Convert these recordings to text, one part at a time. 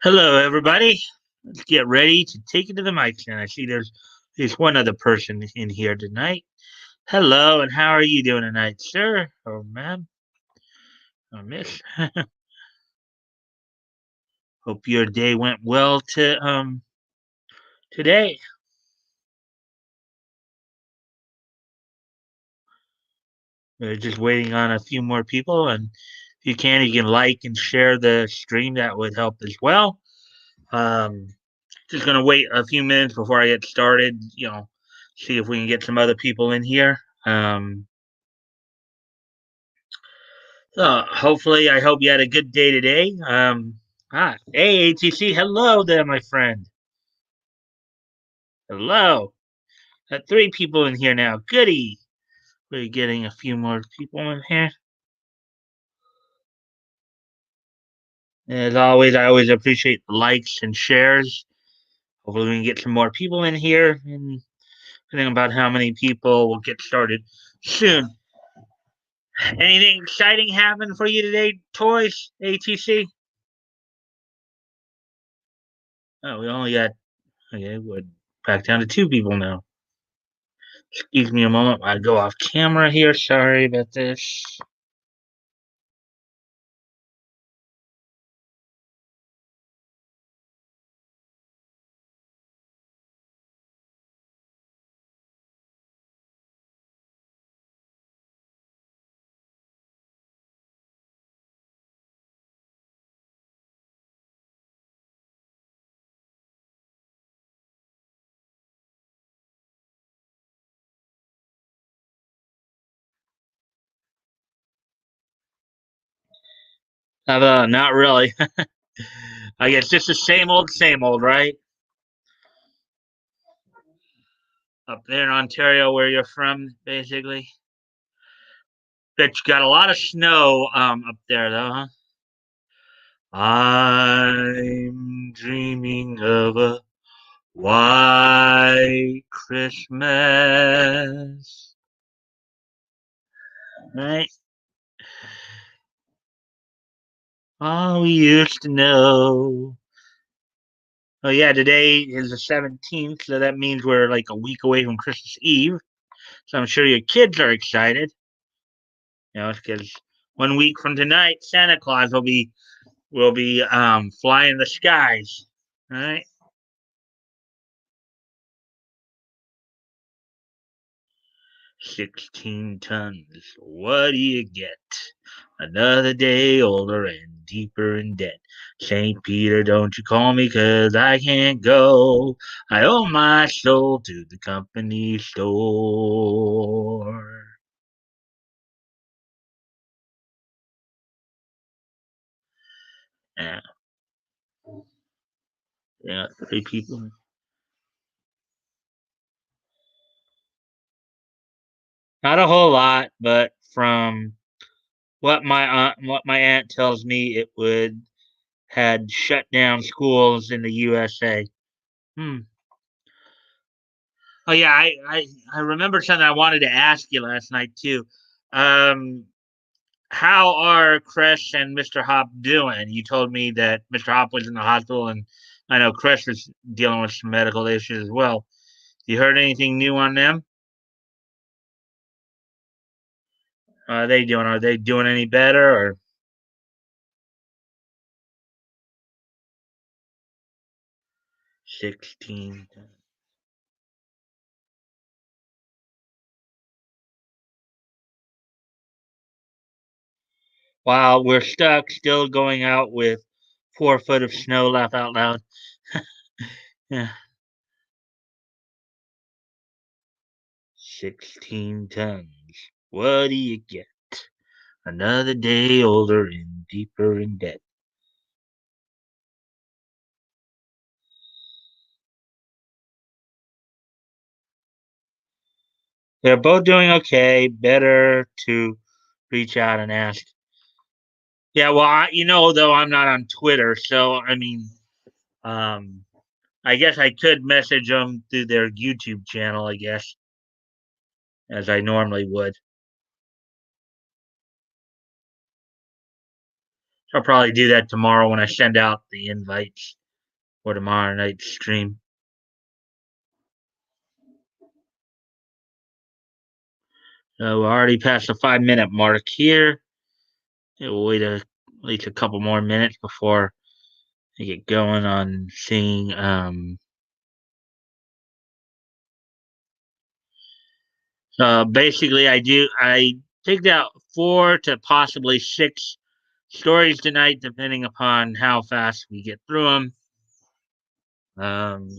Hello, everybody. Let's get ready to take it to the mic stand. I see there's one other person in here tonight. Hello, and how are you doing tonight, sir or ma'am or miss? Hope your day went well today. We're just waiting on a few more people, and if you can like and share the stream. That would help as well. Um, just gonna wait a few minutes before I get started. See if we can get some other people in here. Hopefully, I hope you had a good day today. Hey, ATC, hello there, my friend. Hello. Got three people in here now. Goody. We're getting a few more people in here. As always, I always appreciate the likes and shares. Hopefully, we can get some more people in here. And depending about how many people, we'll get started soon. Anything exciting happen for you today, Toys, ATC? Oh, we only got, okay, we're back down to two people now. Excuse me a moment. I go off camera here. Sorry about this. Not really. I guess just the same old, right? Up there in Ontario, where you're from, basically. Bet you got a lot of snow up there, though, huh? I'm dreaming of a white Christmas. Right? All we used to know. Oh yeah, today is the 17th, so that means we're like a week away from Christmas Eve. So I'm sure your kids are excited. Because 1 week from tonight, Santa Claus will be flying the skies. All right, 16 tons. What do you get? Another day older and deeper in debt. St. Peter, don't you call me 'cause I can't go. I owe my soul to the company store. Yeah, yeah, three people. Not a whole lot, but from what my aunt tells me, it would had shut down schools in the USA. Hmm. Oh yeah, I remember something I wanted to ask you last night too. Um, how are Kresh and Mr. Hop doing? You told me that Mr. Hop was in the hospital, and I know Kresh was dealing with some medical issues as well. You heard anything new on them? Are they doing? Are they doing any better? Or 16? While we're stuck, still going out with 4 foot of snow. Laugh out loud. Yeah, 16 tons. What do you get? Another day older and deeper in debt. They're both doing okay. Better to reach out and ask. Yeah, well, though I'm not on Twitter, so I mean, um, I guess I could message them through their YouTube channel, I guess, as I normally would. I'll probably do that tomorrow when I send out the invites for tomorrow night's stream. So we're already past the 5 minute mark here. We'll wait at least a couple more minutes before I get going on seeing. Basically, I picked out 4 to possibly 6 stories tonight, depending upon how fast we get through them. Um,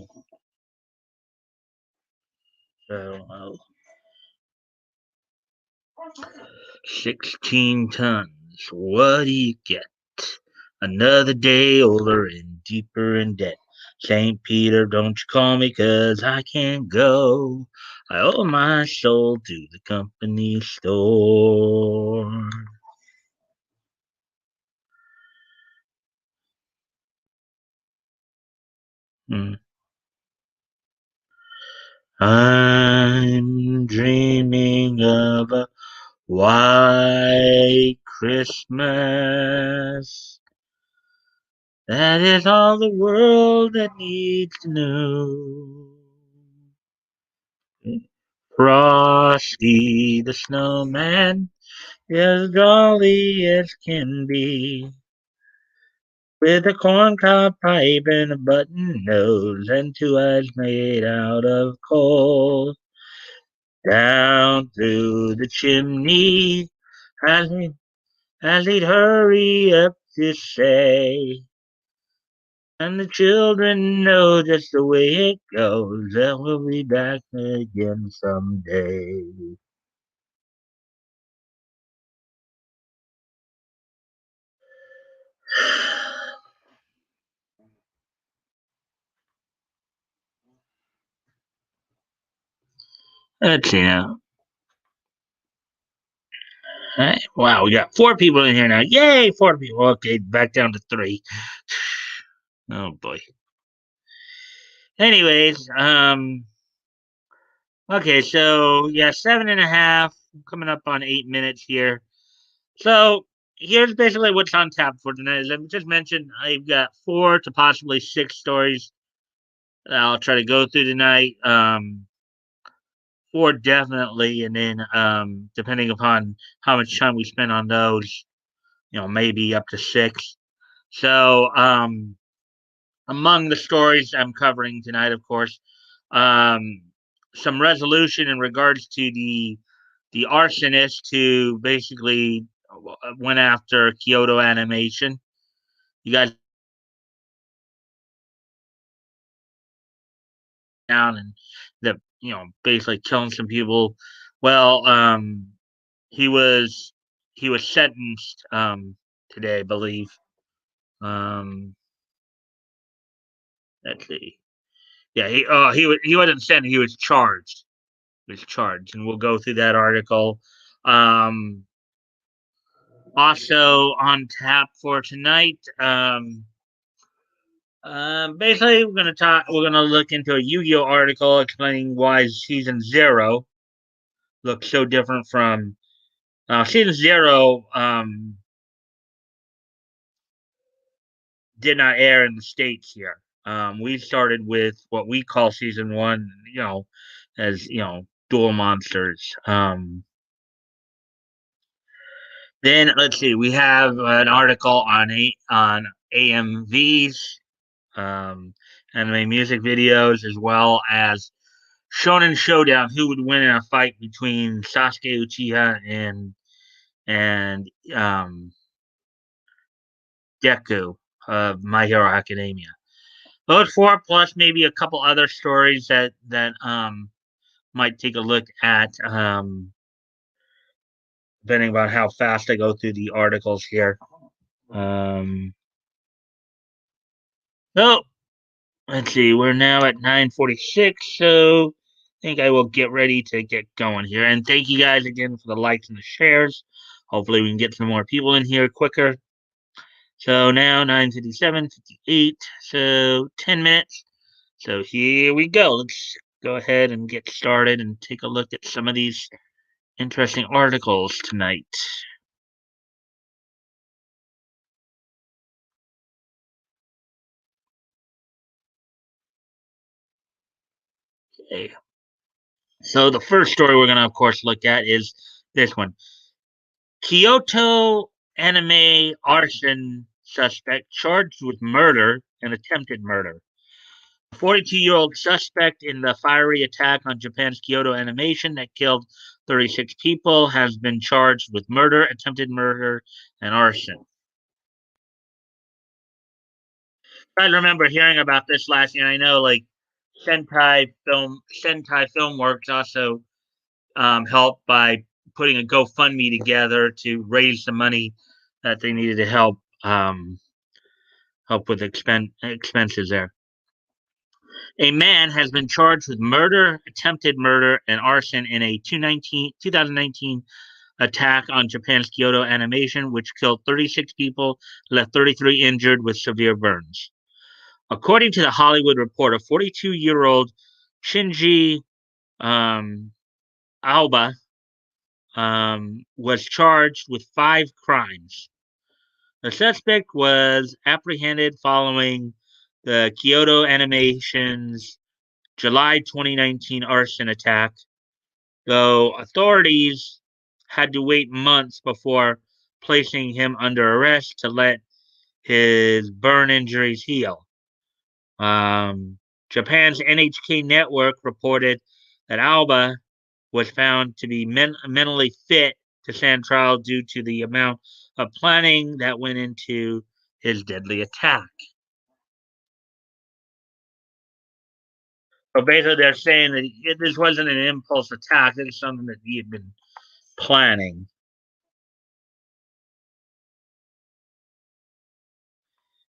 so 16 tons. What do you get? Another day older and deeper in debt. St. Peter, don't you call me 'cause I can't go. I owe my soul to the company store. Hmm. I'm dreaming of a white Christmas. That is all the world that needs to know. Frosty the snowman is jolly as can be, with a corncob pipe and a button nose and 2 eyes made out of coal. Down through the chimney as he'd hurry up to say, and the children know just the way it goes, that we'll be back again someday. Let's see now. Right. Wow, we got 4 people in here now. Yay, 4 people. Okay, back down to 3. Oh boy. Anyways, okay, so yeah, 7.5, coming up on 8 minutes here. So here's basically what's on tap for tonight. As I just mentioned, I've got 4 to possibly 6 stories that I'll try to go through tonight. 4 definitely, and then depending upon how much time we spend on those, maybe up to 6. So among the stories I'm covering tonight, of course, um, some resolution in regards to the arsonist who basically went after Kyoto Animation. You guys down and the basically killing some people. Well, he was he was sentenced today, I believe. Um, let's see. Yeah, he wasn't sentenced. He was charged. He was charged, and we'll go through that article. Um, Also on tap for tonight. Basically, We're gonna look into a Yu-Gi-Oh article explaining why season 0 looks so different from season 0. Did not air in the states here. We started with what we call season 1. As Duel Monsters. Then let's see. We have an article on AMVs, um, anime music videos, as well as Shonen Showdown. Who would win in a fight between Sasuke Uchiha and Deku of My Hero Academia? Those 4 plus maybe a couple other stories that might take a look at, depending on how fast I go through the articles here. So let's see. We're now at 9:46, so I think I will get ready to get going here. And thank you guys again for the likes and the shares. Hopefully, we can get some more people in here quicker. So now 9:57, 58. So 10 minutes. So here we go. Let's go ahead and get started and take a look at some of these interesting articles tonight. Okay. So the first story we're going to, of course, look at is this one. Kyoto anime arson suspect charged with murder and attempted murder. A 42-year-old suspect in the fiery attack on Japan's Kyoto Animation that killed 36 people has been charged with murder, attempted murder, and arson. I remember hearing about this last year. I know, like Sentai Filmworks also helped by putting a GoFundMe together to raise the money that they needed to help with expenses there. A man has been charged with murder, attempted murder, and arson in a 2019 attack on Japan's Kyoto Animation, which killed 36 people, left 33 injured with severe burns. According to the Hollywood Reporter, 42-year-old Shinji um, Aoba was charged with 5 crimes. The suspect was apprehended following the Kyoto Animation's July 2019 arson attack, though authorities had to wait months before placing him under arrest to let his burn injuries heal. Japan's NHK network reported that Alba was found to be mentally fit to stand trial due to the amount of planning that went into his deadly attack. So basically, they're saying that this wasn't an impulse attack. It was something that he had been planning.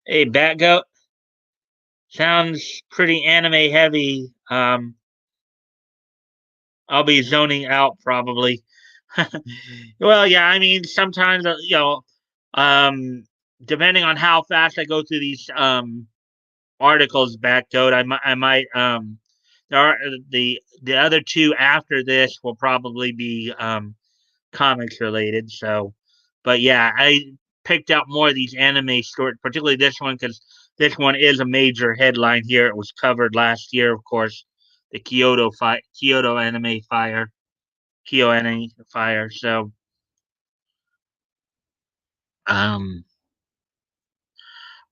Hey, Batgoat, sounds pretty anime heavy. I'll be zoning out probably. Well, yeah, I mean, sometimes, um, depending on how fast I go through these articles, Batgoat, I might, there are the other two after this will probably be comics related. So, but yeah, I picked out more of these anime stories, particularly this one because this one is a major headline here. It was covered last year, of course, the Kyoto anime fire, Kyoto anime fire. So, um,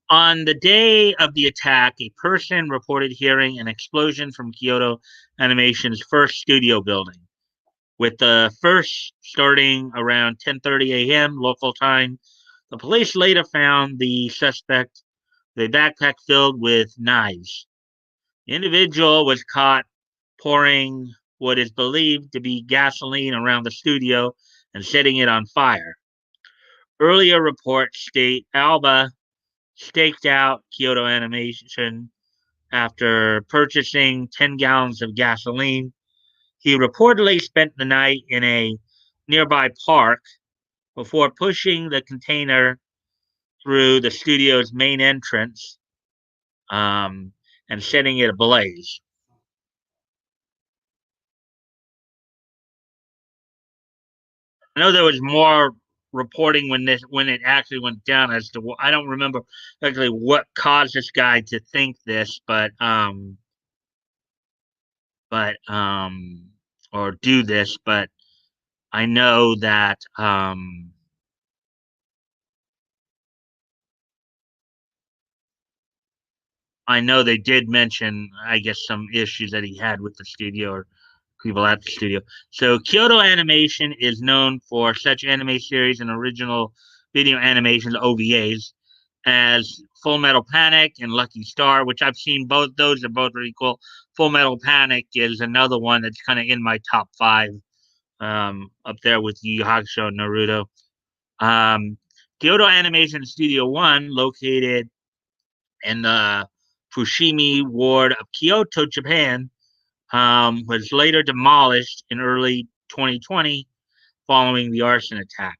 on the day of the attack, a person reported hearing an explosion from Kyoto Animation's first studio building, with the first starting around 10:30 a.m. local time. The police later found the suspect with a backpack filled with knives. The individual was caught pouring what is believed to be gasoline around the studio and setting it on fire. Earlier reports state Alba staked out Kyoto Animation after purchasing 10 gallons of gasoline. He reportedly spent the night in a nearby park before pushing the container through the studio's main entrance um, and setting it ablaze. I know there was more reporting when it actually went down as to I don't remember exactly what caused this guy to think this, but or do this, but I know that I know they did mention, I guess, some issues that he had with the studio or people at the studio. So Kyoto Animation is known for such anime series and original video animations (OVAs) as Full Metal Panic and Lucky Star, which I've seen both. Those are both really cool. Full Metal Panic is another one that's kind of in my top five, up there with Yu Yu Hakusho and Naruto. Um, Kyoto Animation Studio One, located in the Fushimi ward of Kyoto, Japan, was later demolished in early 2020 following the arson attack.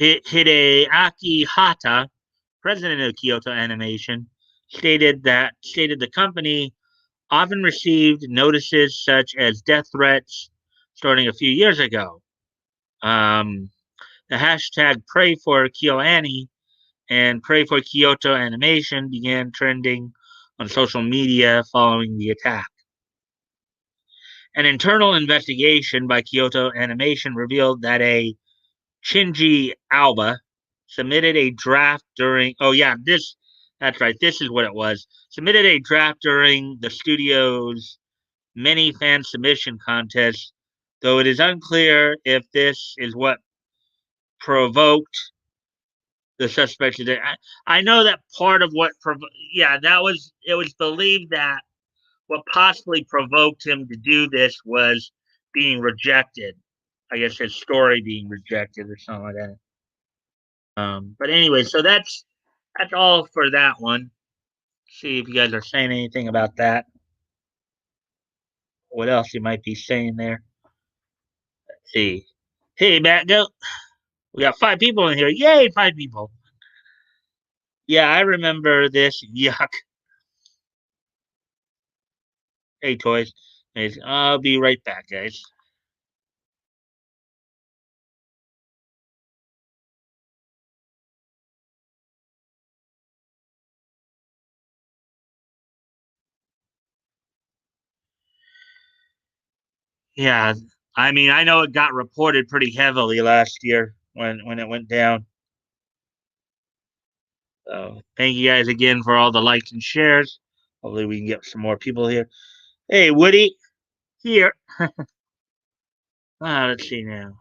Hideaki Hata, president of Kyoto Animation, stated the company often received notices such as death threats starting a few years ago. Um, the hashtag Pray for KyoAni and Pray for Kyoto Animation began trending on social media following the attack. An internal investigation by Kyoto Animation revealed that a Shinji Alba submitted a draft during. Oh yeah, this. That's right. This is what it was. Submitted a draft during the studio's many fan submission contests, though it is unclear if this is what provoked the suspect. I know that part of what. Yeah, that was. It was believed that what possibly provoked him to do this was being rejected. I guess his story being rejected or something like that. But anyway, so that's all for that one. See if you guys are saying anything about that. What else you might be saying there? Let's see. Hey, Matt, go. We got 5 people in here. Yay, 5 people. Yeah, I remember this. Yuck. Hey, toys. I'll be right back, guys. Yeah, I mean, I know it got reported pretty heavily last year when it went down. So thank you guys again for all the likes and shares. Hopefully, we can get some more people here. Hey, Woody, here. Let's see now.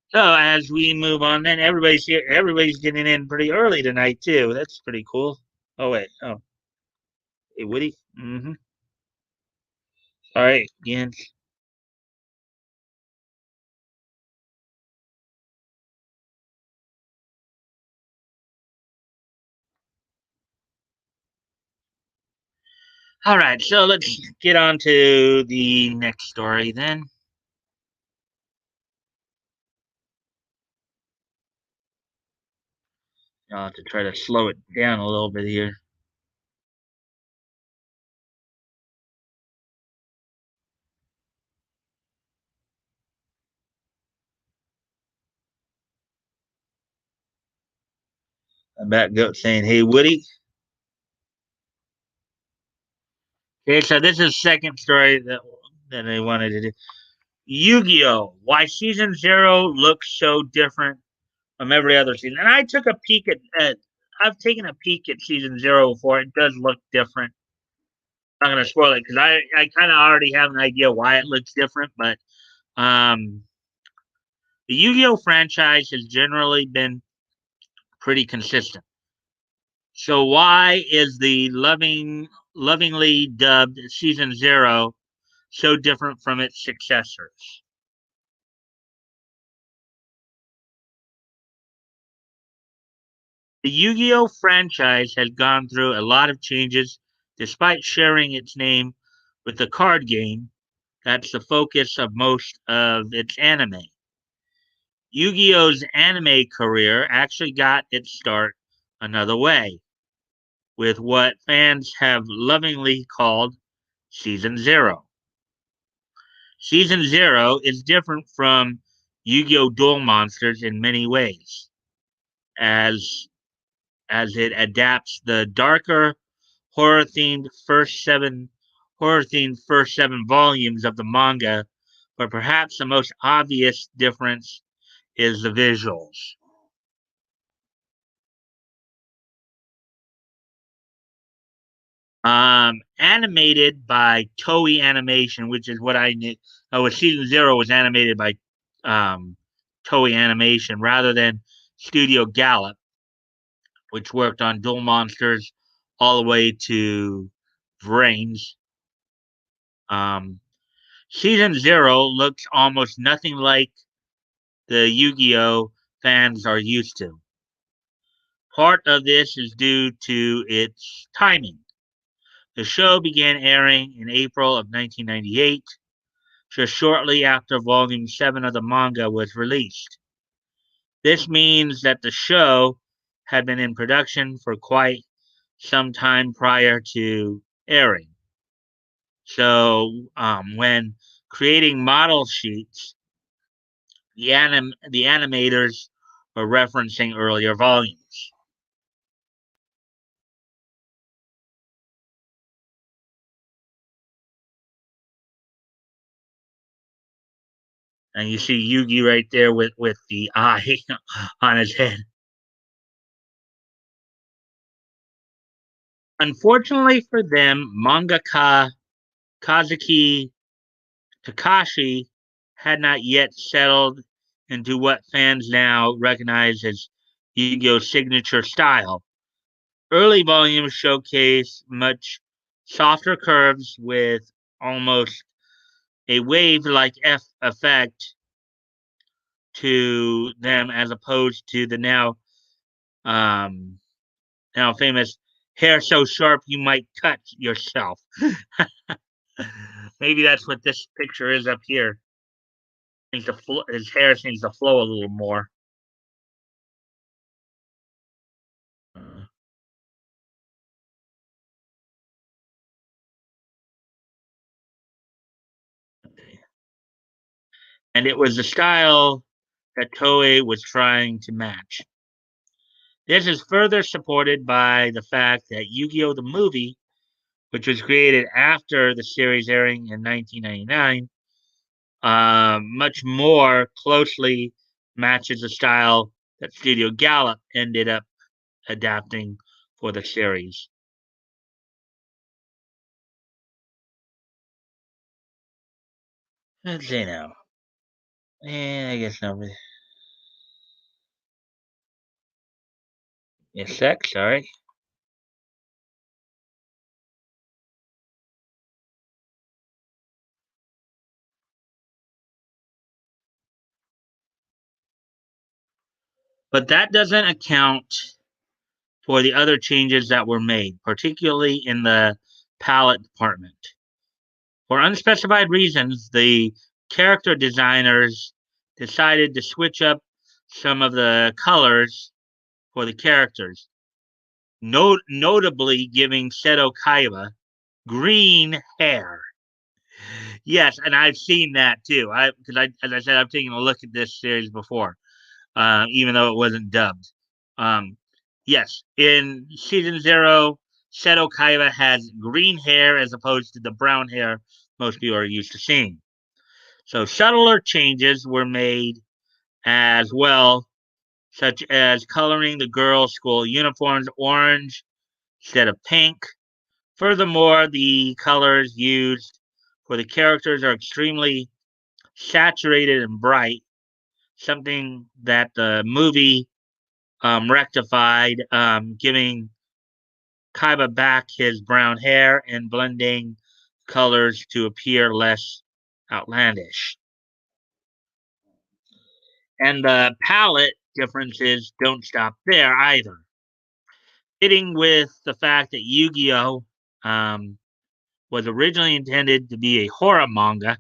So as we move on, then everybody's here. Everybody's getting in pretty early tonight too. That's pretty cool. Oh wait. Oh, hey, Woody. Mm-hmm. All right, again. All right, so let's get on to the next story then. I'll have to try to slow it down a little bit here. I'm back up saying, "Hey, Woody." Okay, so this is second story that I wanted to do. Yu-Gi-Oh! Why season zero looks so different from every other season. And I took a peek at I've taken a peek at season zero before. It does look different. I'm not gonna spoil it because I kind of already have an idea why it looks different, but um, the Yu-Gi-Oh franchise has generally been pretty consistent. So why is the lovingly dubbed season zero so different from its successors? The Yu-Gi-Oh franchise has gone through a lot of changes despite sharing its name with the card game that's the focus of most of its anime. Yu-Gi-Oh's anime career actually got its start another way, with what fans have lovingly called Season Zero. Season Zero is different from Yu-Gi-Oh! Duel Monsters in many ways, as as it adapts the darker horror themed first 7 volumes of the manga, but perhaps the most obvious difference is the visuals. Animated by Toei Animation, which is what I knew. Oh, season zero was animated by Toei Animation rather than Studio Gallop, which worked on Duel Monsters all the way to Brains. Um, season zero looks almost nothing like the Yu-Gi-Oh fans are used to. Part of this is due to its timing. The show began airing in April of 1998, just shortly after Volume 7 of the manga was released. This means that the show had been in production for quite some time prior to airing. So, when creating model sheets, the animators were referencing earlier volumes. And you see Yugi right there with the eye on his head. Unfortunately for them, mangaka Kazuki Takashi had not yet settled into what fans now recognize as Yu-Gi-Oh's signature style. Early volumes showcase much softer curves with almost a wave-like effect to them, as opposed to the um, now famous hair so sharp you might cut yourself. Maybe that's what this picture is up here. His hair seems to flow a little more. Uh, and it was the style that Toei was trying to match. This is further supported by the fact that Yu-Gi-Oh! The movie, which was created after the series airing in 1999, much more closely matches the style that Studio Gallop ended up adapting for the series. Let's see now. I guess nobody. A sec, sorry. But that doesn't account for the other changes that were made, particularly in the palette department. For unspecified reasons, the character designers decided to switch up some of the colors for the characters, notably giving Seto Kaiba green hair. Yes, and I've seen that too. As I said, I've taken a look at this series before, even though it wasn't dubbed. Um, yes, in season zero, Seto Kaiba has green hair as opposed to the brown hair most people are used to seeing. So subtler changes were made as well, such as coloring the girls' school uniforms orange instead of pink. Furthermore, the colors used for the characters are extremely saturated and bright, something that the movie rectified, giving Kaiba back his brown hair and blending colors to appear less outlandish. And the palette differences don't stop there either. Fitting with the fact that Yu Gi Oh! Was originally intended to be a horror manga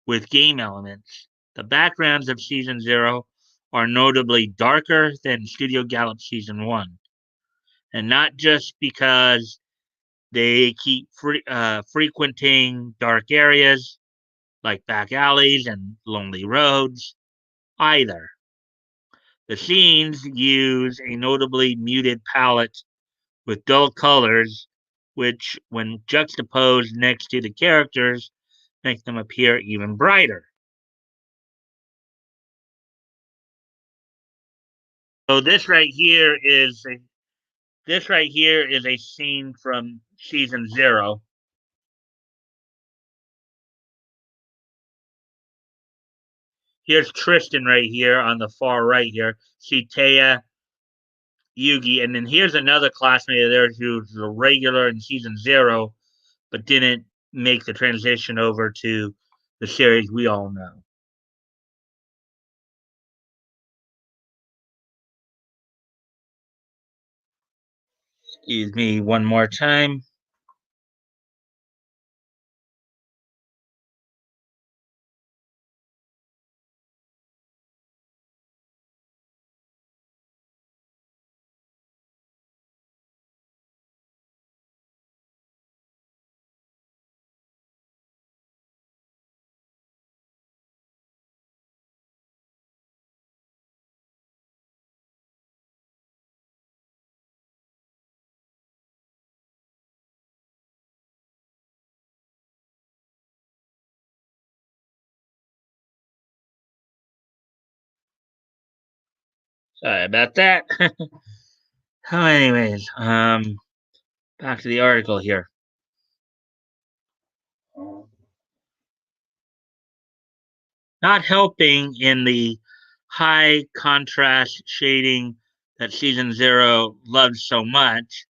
with game elements, the backgrounds of Season Zero are notably darker than Studio Gallop Season 1. And not just because they keep frequenting dark areas like back alleys and lonely roads either. The scenes use a notably muted palette with dull colors, which, when juxtaposed next to the characters, make them appear even brighter. So this right here is a scene from season zero. Here's Tristan right here on the far right here. See Taya, Yugi, and then here's another classmate of theirs who's a regular in season zero, but didn't make the transition over to the series we all know. Excuse me one more time. Sorry about that. Oh, anyways, back to the article here. Not helping in the high contrast shading that season zero loves so much,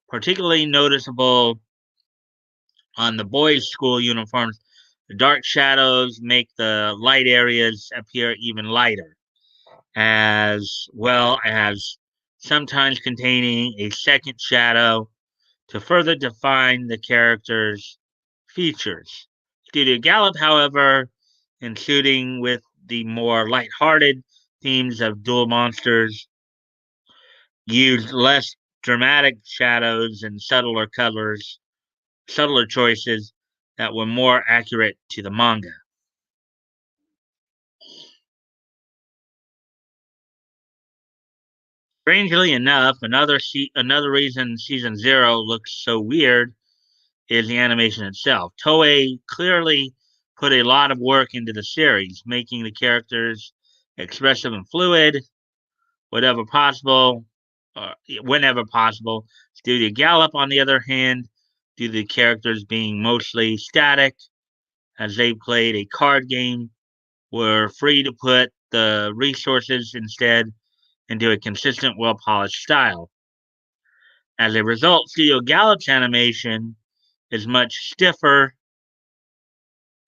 particularly noticeable on the boys' school uniforms. The dark shadows make the light areas appear even lighter, as well as sometimes containing a second shadow to further define the character's features. Studio Gallup, however, in shooting with the more light-hearted themes of dual monsters, used less dramatic shadows and subtler choices that were more accurate to the manga. Strangely enough, another reason season zero looks so weird is the animation itself. Toei clearly put a lot of work into the series, making the characters expressive and fluid, whatever possible, whenever possible. Studio Gallop, on the other hand, due to the characters being mostly static, as they played a card game, were free to put the resources instead into a consistent, well polished style. As a result, Studio Gallop's animation is much stiffer,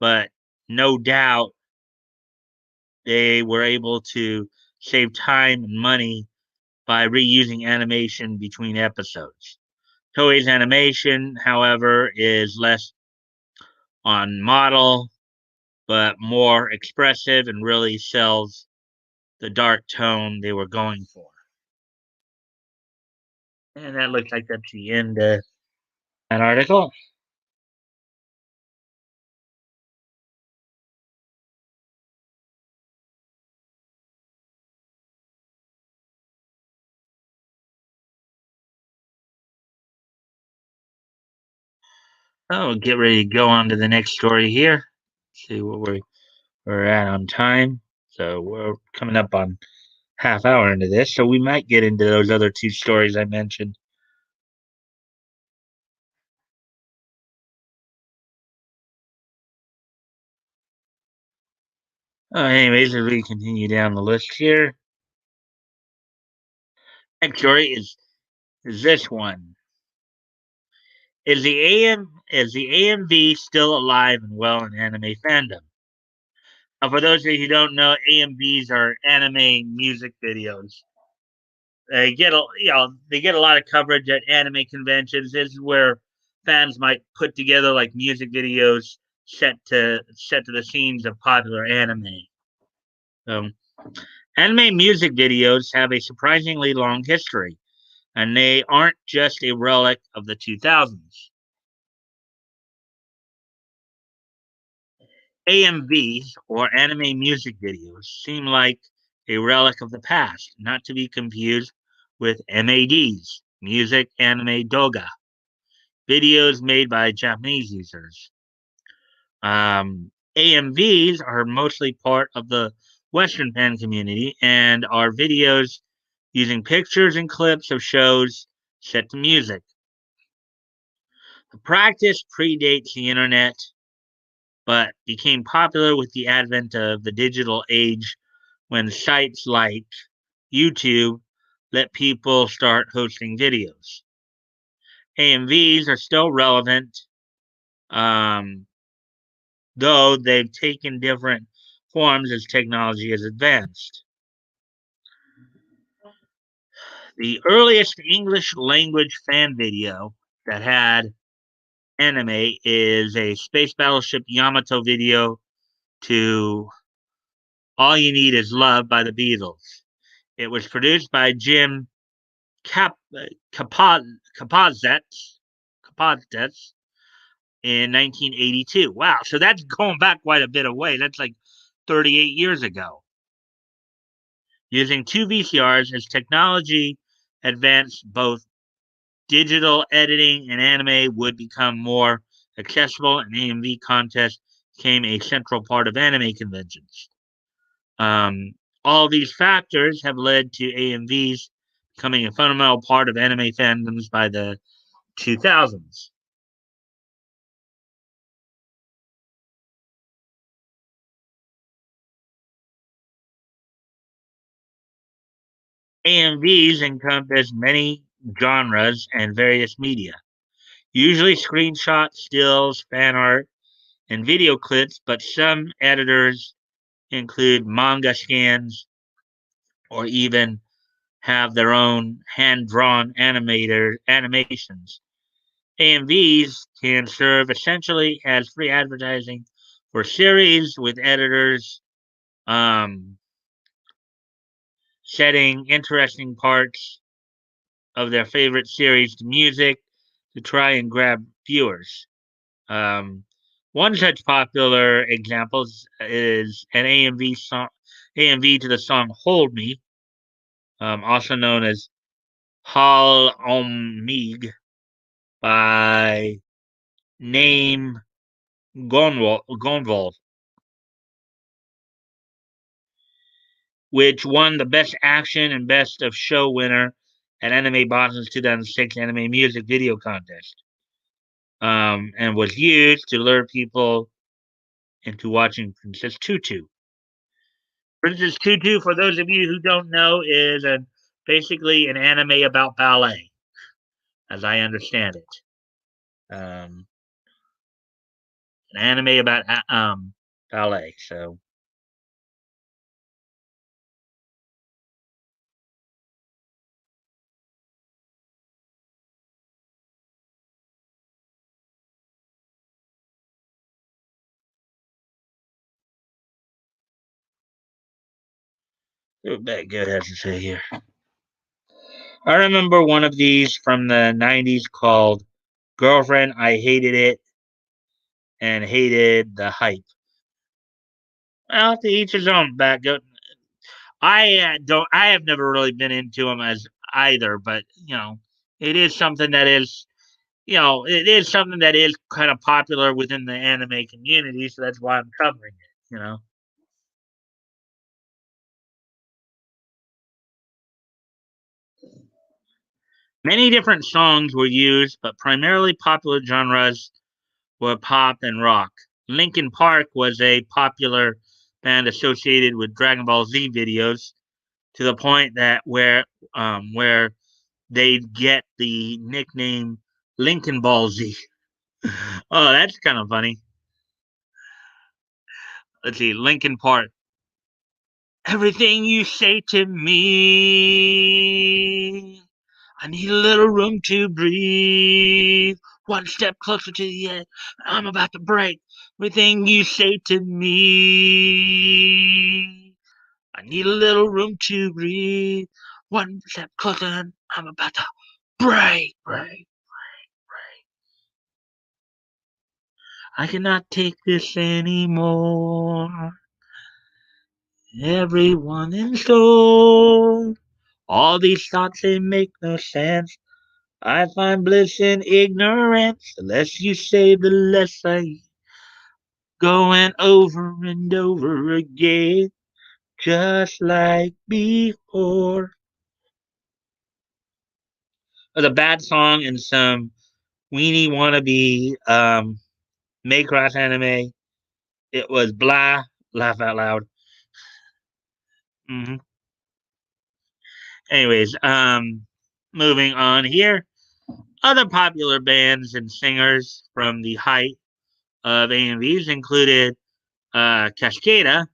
but no doubt they were able to save time and money by reusing animation between episodes. Toei's animation, however, is less on model, but more expressive and really sells the dark tone they were going for. And that looks like that's the end of that article. Oh, we'll get ready to go on to the next story here. See what we're at on time. So we're coming up on half hour into this, so we might get into those other two stories I mentioned. Anyways, as we continue down the list here, next story is this one. Is the AMV still alive and well in anime fandom? Now, for those of you who don't know, AMVs are anime music videos. They get a lot of coverage at anime conventions. This is where fans might put together like music videos set to the scenes of popular anime. Um, Anime music videos have a surprisingly long history, and they aren't just a relic of the 2000s. AMVs, or anime music videos, seem like a relic of the past, not to be confused with MADs, music anime doga, videos made by Japanese users. AMVs are mostly part of the Western fan community and are videos using pictures and clips of shows set to music. The practice predates the internet, but became popular with the advent of the digital age when sites like YouTube let people start hosting videos. AMVs are still relevant, um, though they've taken different forms as technology has advanced. The earliest English language fan video that had anime is a Space Battleship Yamato video to All You Need Is Love by the Beatles. It was produced by Jim Cap- Capozets in 1982. Wow, so that's going back quite a bit of way. That's like 38 years ago. Using two VCRs as technology advanced, both digital editing and anime would become more accessible, and AMV contests became a central part of anime conventions. Um, All these factors have led to AMVs becoming a fundamental part of anime fandoms by the 2000s. AMVs encompass many genres and various media, usually screenshots, stills, fan art, and video clips, but some editors include manga scans or even have their own hand-drawn animations. AMVs can serve essentially as free advertising for series with editors um, setting interesting parts of their favorite series to music to try and grab viewers. Um, One such popular example is an AMV to the song "Hold Me," also known as "Hal Om Mig" by Name Gonval, which won the Best Action and Best of Show winner at Anime Boston's 2006 Anime Music Video Contest, and was used to lure people into watching Princess Tutu. Princess Tutu, for those of you who don't know, is basically an anime about ballet, as I understand it. Um, an anime about ballet. So, what that good has to say here. I remember one of these from the 90s called Girlfriend. I hated it and hated the hype. Well, to each his own. I have never really been into them as either, but it is something that is, it is something that is kind of popular within the anime community, so that's why I'm covering it. Many different songs were used, but primarily popular genres were pop and rock. Linkin Park was a popular band associated with Dragon Ball Z videos to the point that where they get the nickname Lincoln Ball Z. Oh, that's kind of funny. Let's see, Lincoln Park. Everything you say to me, I need a little room to breathe. One step closer to the edge, I'm about to break. Everything you say to me, I need a little room to breathe. One step closer, I'm about to break. I cannot take this anymore. Everyone in store. All these thoughts, they make no sense. I find bliss in ignorance. The less you say, the less I going over and over again, just like before. It was a bad song and some weenie wannabe Macross anime. It was blah, laugh out loud. hmm Anyways, moving on here. Other popular bands and singers from the height of AMVs included Cascada,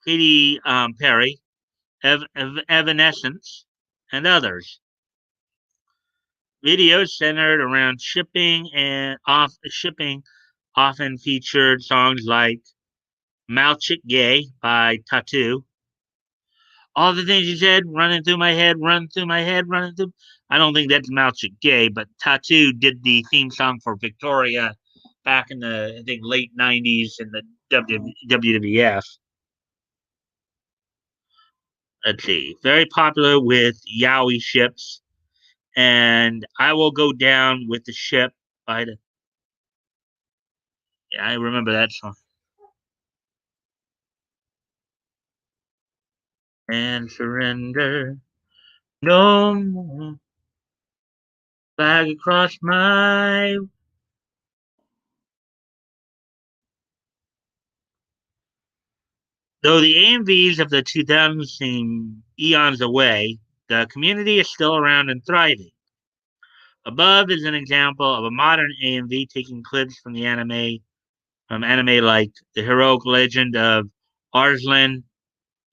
Katy Perry, Evanescence, and others. Videos centered around shipping often featured songs like Mouth Chick Gay by Tattoo. All the things you said running through my head, running through my head, running through. I don't think that's Mouth Chick Gay, but Tattoo did the theme song for Victoria back in the, I think, late 90s in the WWF. Let's see. Very popular with yaoi ships. And I will go down with the ship by the. Yeah, I remember that song. and surrender. No more flag across my. Though the AMVs of the 2000s seem eons away, the community is still around and thriving. Above is an example of a modern AMV taking clips from anime like the heroic legend of Arslan,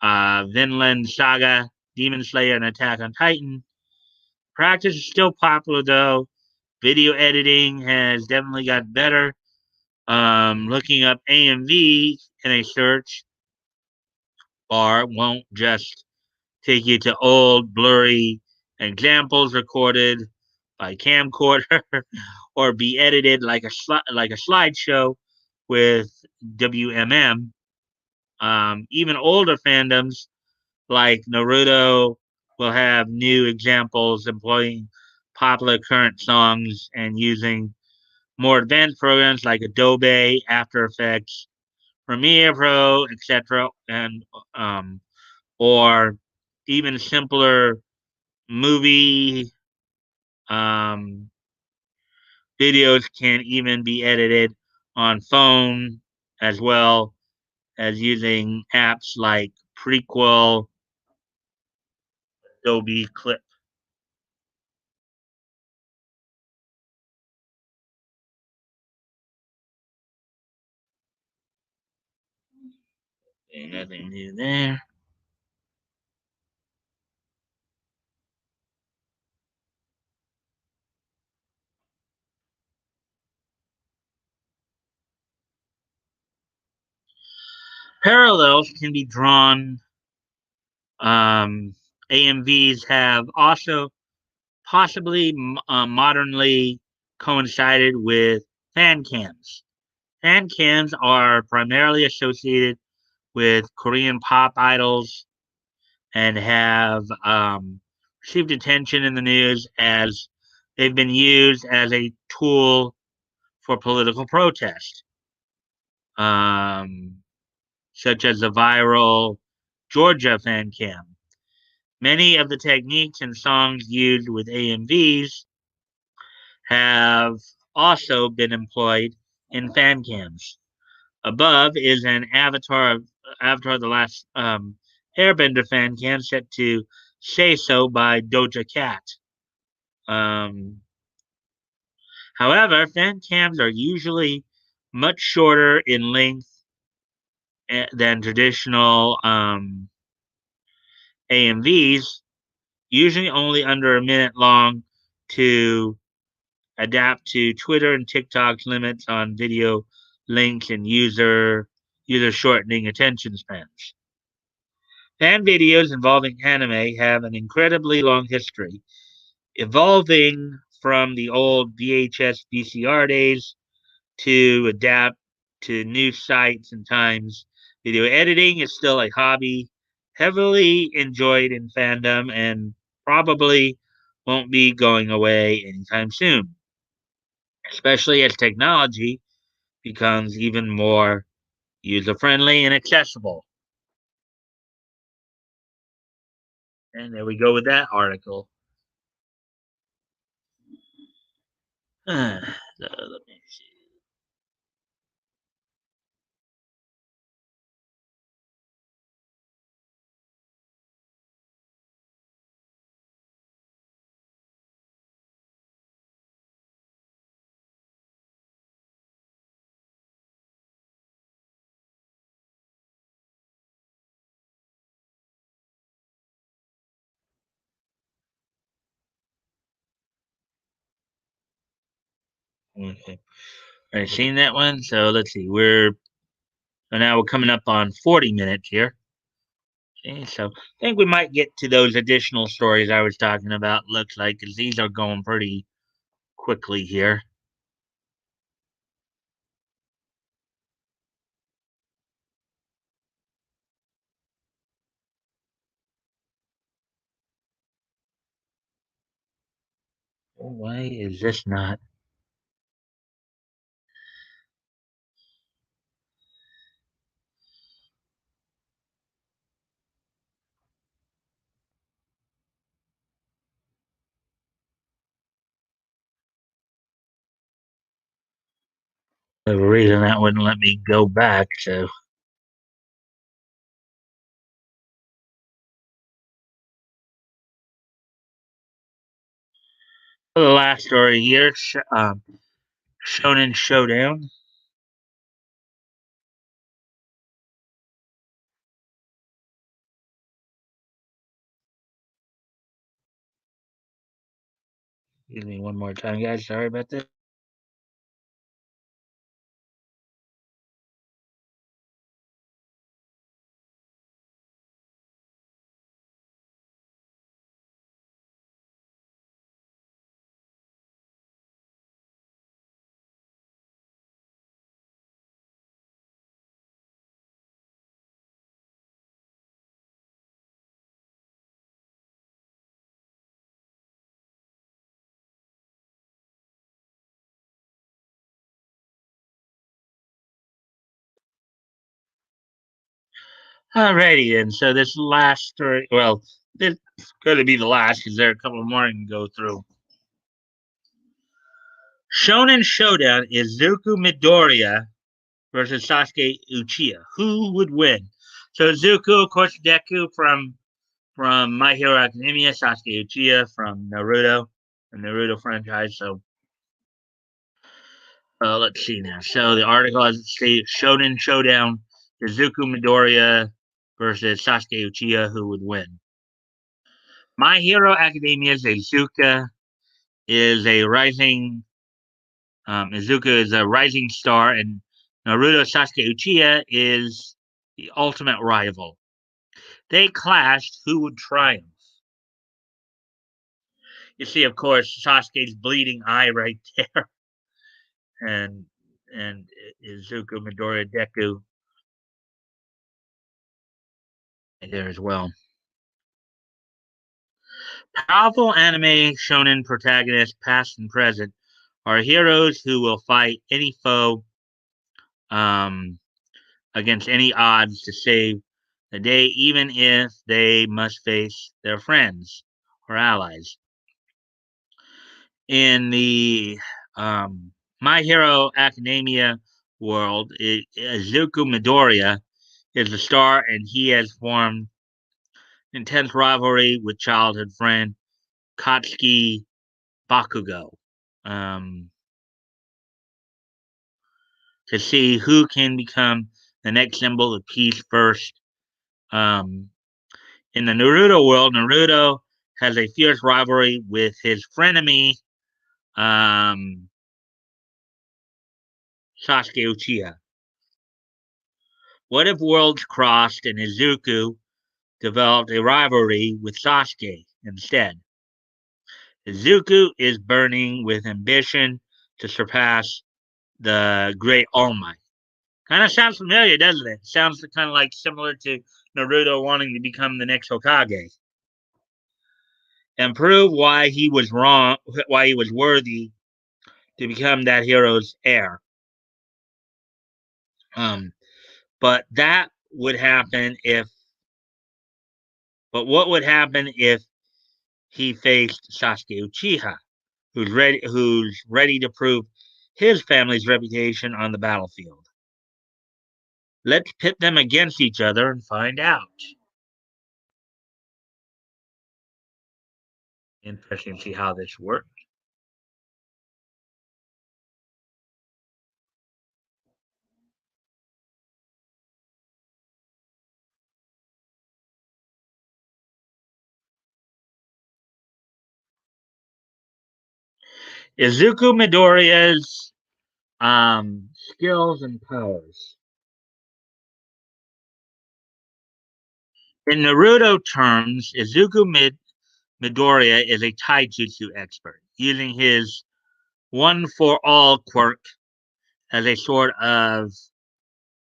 Vinland Saga, Demon Slayer, and Attack on Titan. Practice is still popular though. Video editing has definitely got better. Looking up AMV in a search bar won't just take you to old, blurry examples recorded by camcorder or be edited like like a slideshow with WMM. Even older fandoms like Naruto will have new examples employing popular current songs and using more advanced programs like Adobe, After Effects, Premiere Pro, etc., and or even simpler movie um, videos can even be edited on phone as well as using apps like Prequel, Adobe Clip. Okay, nothing new there. Parallels can be drawn. Um, AMVs have also possibly modernly coincided with fan cams. Fan cams are primarily associated with Korean pop idols and have received attention in the news as they've been used as a tool for political protest, um, such as the viral Georgia fan cam. Many of the techniques and songs used with AMVs have also been employed in fan cams. Above is an Avatar the Last Airbender fan cam set to Say So by Doja Cat. Um, However, fan cams are usually much shorter in length than traditional AMVs, usually only under a minute long to adapt to Twitter and TikTok's limits on video links and user shortening attention spans. Fan videos involving anime have an incredibly long history, evolving from the old VHS VCR days to adapt to new sites and times. Video editing is still a hobby, heavily enjoyed in fandom, and probably won't be going away anytime soon, especially as technology becomes even more user friendly and accessible. And there we go with that article. So let me see. Okay. I've seen that one. So let's see. Now we're coming up on 40 minutes here. Okay, so I think we might get to those additional stories I was talking about. Looks like because these are going pretty quickly here. Why is this not? For a reason that wouldn't let me go back. So for the last story here, Shonen Showdown. Give me one more time, guys. Sorry about that. Alrighty then. So this last story, well, this is going to be the last because there are a couple more I can go through. Shonen Showdown is Zuko Midoriya versus Sasuke Uchiha. Who would win? So Zuko, of course, Deku from My Hero Academia, Sasuke Uchiha from Naruto, the Naruto franchise. So let's see now. So the article has stated Shonen Showdown is Zuko Midoriya versus Sasuke Uchiha. Who would win? My Hero Academia's Izuka is a rising Izuka is a rising star, and Naruto Sasuke Uchiha is the ultimate rival. They clashed. Who would triumph? You see, of course, Sasuke's bleeding eye right there, and and Izuku Midoriya Deku there as well. Powerful anime shonen protagonists, past and present, are heroes who will fight any foe um, against any odds to save the day, even if they must face their friends or allies. In the My Hero Academia world, Izuku Midoriya is the star, and he has formed intense rivalry with childhood friend Katsuki Bakugo um, to see who can become the next symbol of peace first. Um, in the Naruto world, Naruto has a fierce rivalry with his frenemy um, Sasuke Uchiha. What if worlds crossed and Izuku developed a rivalry with Sasuke instead? Izuku is burning with ambition to surpass the Great All Might. Kind of sounds familiar, doesn't it? Sounds kind of like similar to Naruto wanting to become the next Hokage and prove why he was wrong, why he was worthy to become that hero's heir. Um, but that would happen if. But what would happen if he faced Sasuke Uchiha, who's ready to prove his family's reputation on the battlefield? Let's pit them against each other and find out. Interesting to see how this works. Izuku Midoriya's skills and powers. In Naruto terms, Midoriya is a taijutsu expert, using his one for all quirk as a sort of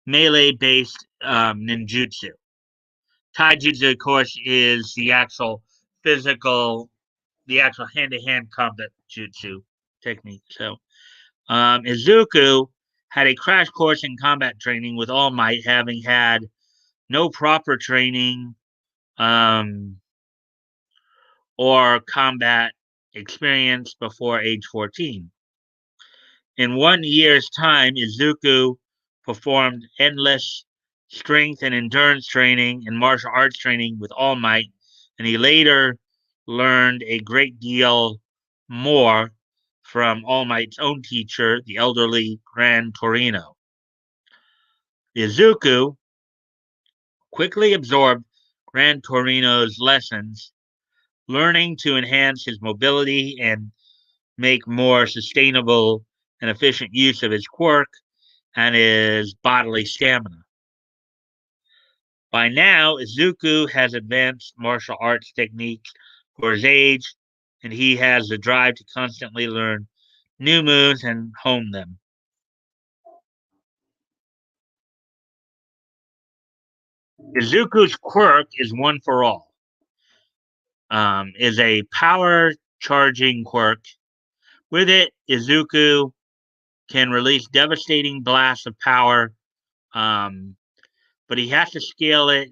melee based ninjutsu. Taijutsu, of course, is the actual hand to hand combat jutsu technique. So, Izuku had a crash course in combat training with All Might, having had no proper training um, or combat experience before age 14. In 1 year's time, Izuku performed endless strength and endurance training and martial arts training with All Might, and he later learned a great deal more from All Might's own teacher, the elderly Gran Torino. Izuku quickly absorbed Gran Torino's lessons, learning to enhance his mobility and make more sustainable and efficient use of his quirk and his bodily stamina. By now, Izuku has advanced martial arts techniques for his age, and he has the drive to constantly learn new moves and hone them. Izuku's quirk is one for all. Is a power charging quirk. With it, Izuku can release devastating blasts of power, um, but he has to scale it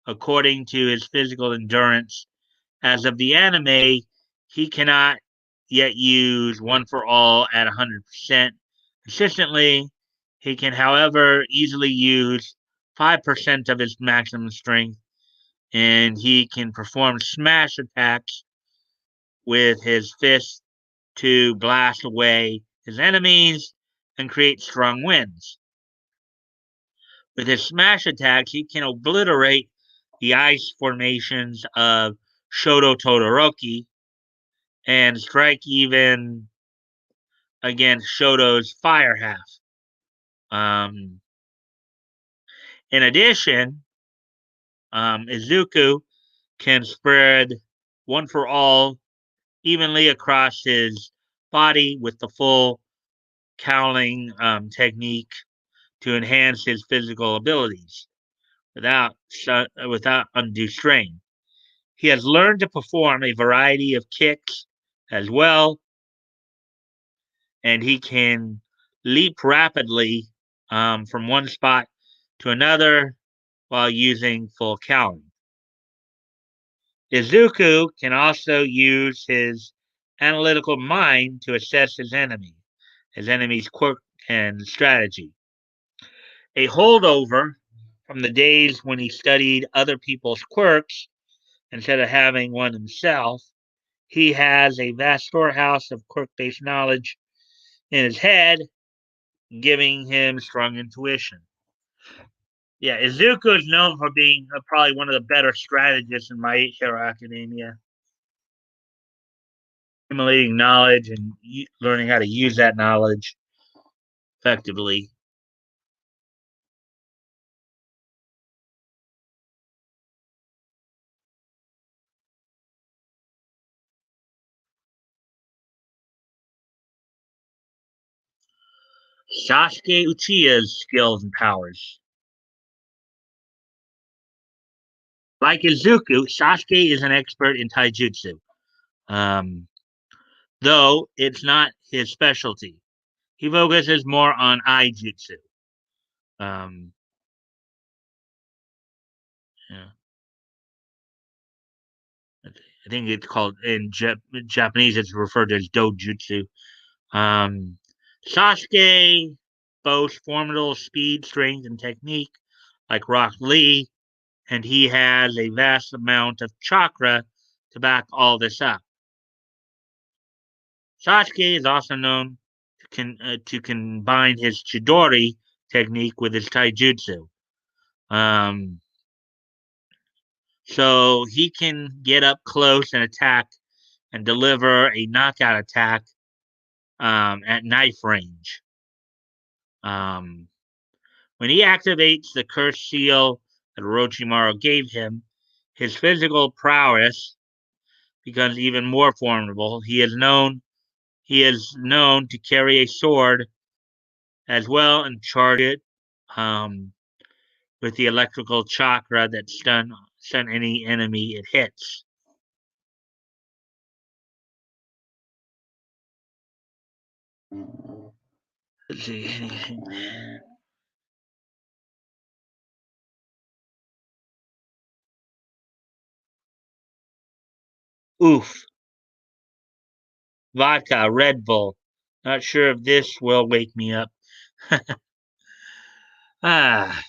according to his physical endurance. As of the anime, he cannot yet use one for all at 100% consistently. He can, however, easily use 5% of his maximum strength, and he can perform smash attacks with his fists to blast away his enemies and create strong winds. With his smash attacks, he can obliterate the ice formations of Shoto Todoroki and strike even against Shoto's fire half. Um, in addition, Izuku can spread one for all evenly across his body with the full cowling technique to enhance his physical abilities without undue strain. He has learned to perform a variety of kicks as well, and he can leap rapidly from one spot to another while using full cowling. Izuku can also use his analytical mind to assess his enemy's quirk and strategy. A holdover from the days when he studied other people's quirks instead of having one himself, he has a vast storehouse of quirk based knowledge in his head, giving him strong intuition. Yeah, Izuku is known for being probably one of the better strategists in My Hero Academia, accumulating knowledge and learning how to use that knowledge effectively. Sasuke Uchiha's skills and powers. Like Izuku, Sasuke is an expert in taijutsu, um, though it's not his specialty. He focuses more on aijutsu. Um, yeah, I think it's called in Japanese. It's referred to as dojutsu. Um, Sasuke boasts formidable speed, strength, and technique, like Rock Lee, and he has a vast amount of chakra to back all this up. Sasuke is also known to combine his Chidori technique with his Taijutsu. Um, so he can get up close and attack and deliver a knockout attack at knife range. Um, when he activates the cursed seal that Orochimaru gave him, his physical prowess becomes even more formidable. He is known to carry a sword as well and charge it um, with the electrical chakra that stun any enemy it hits. Let's see anything. Oof, vodka, Red Bull. Not sure if this will wake me up. Ah,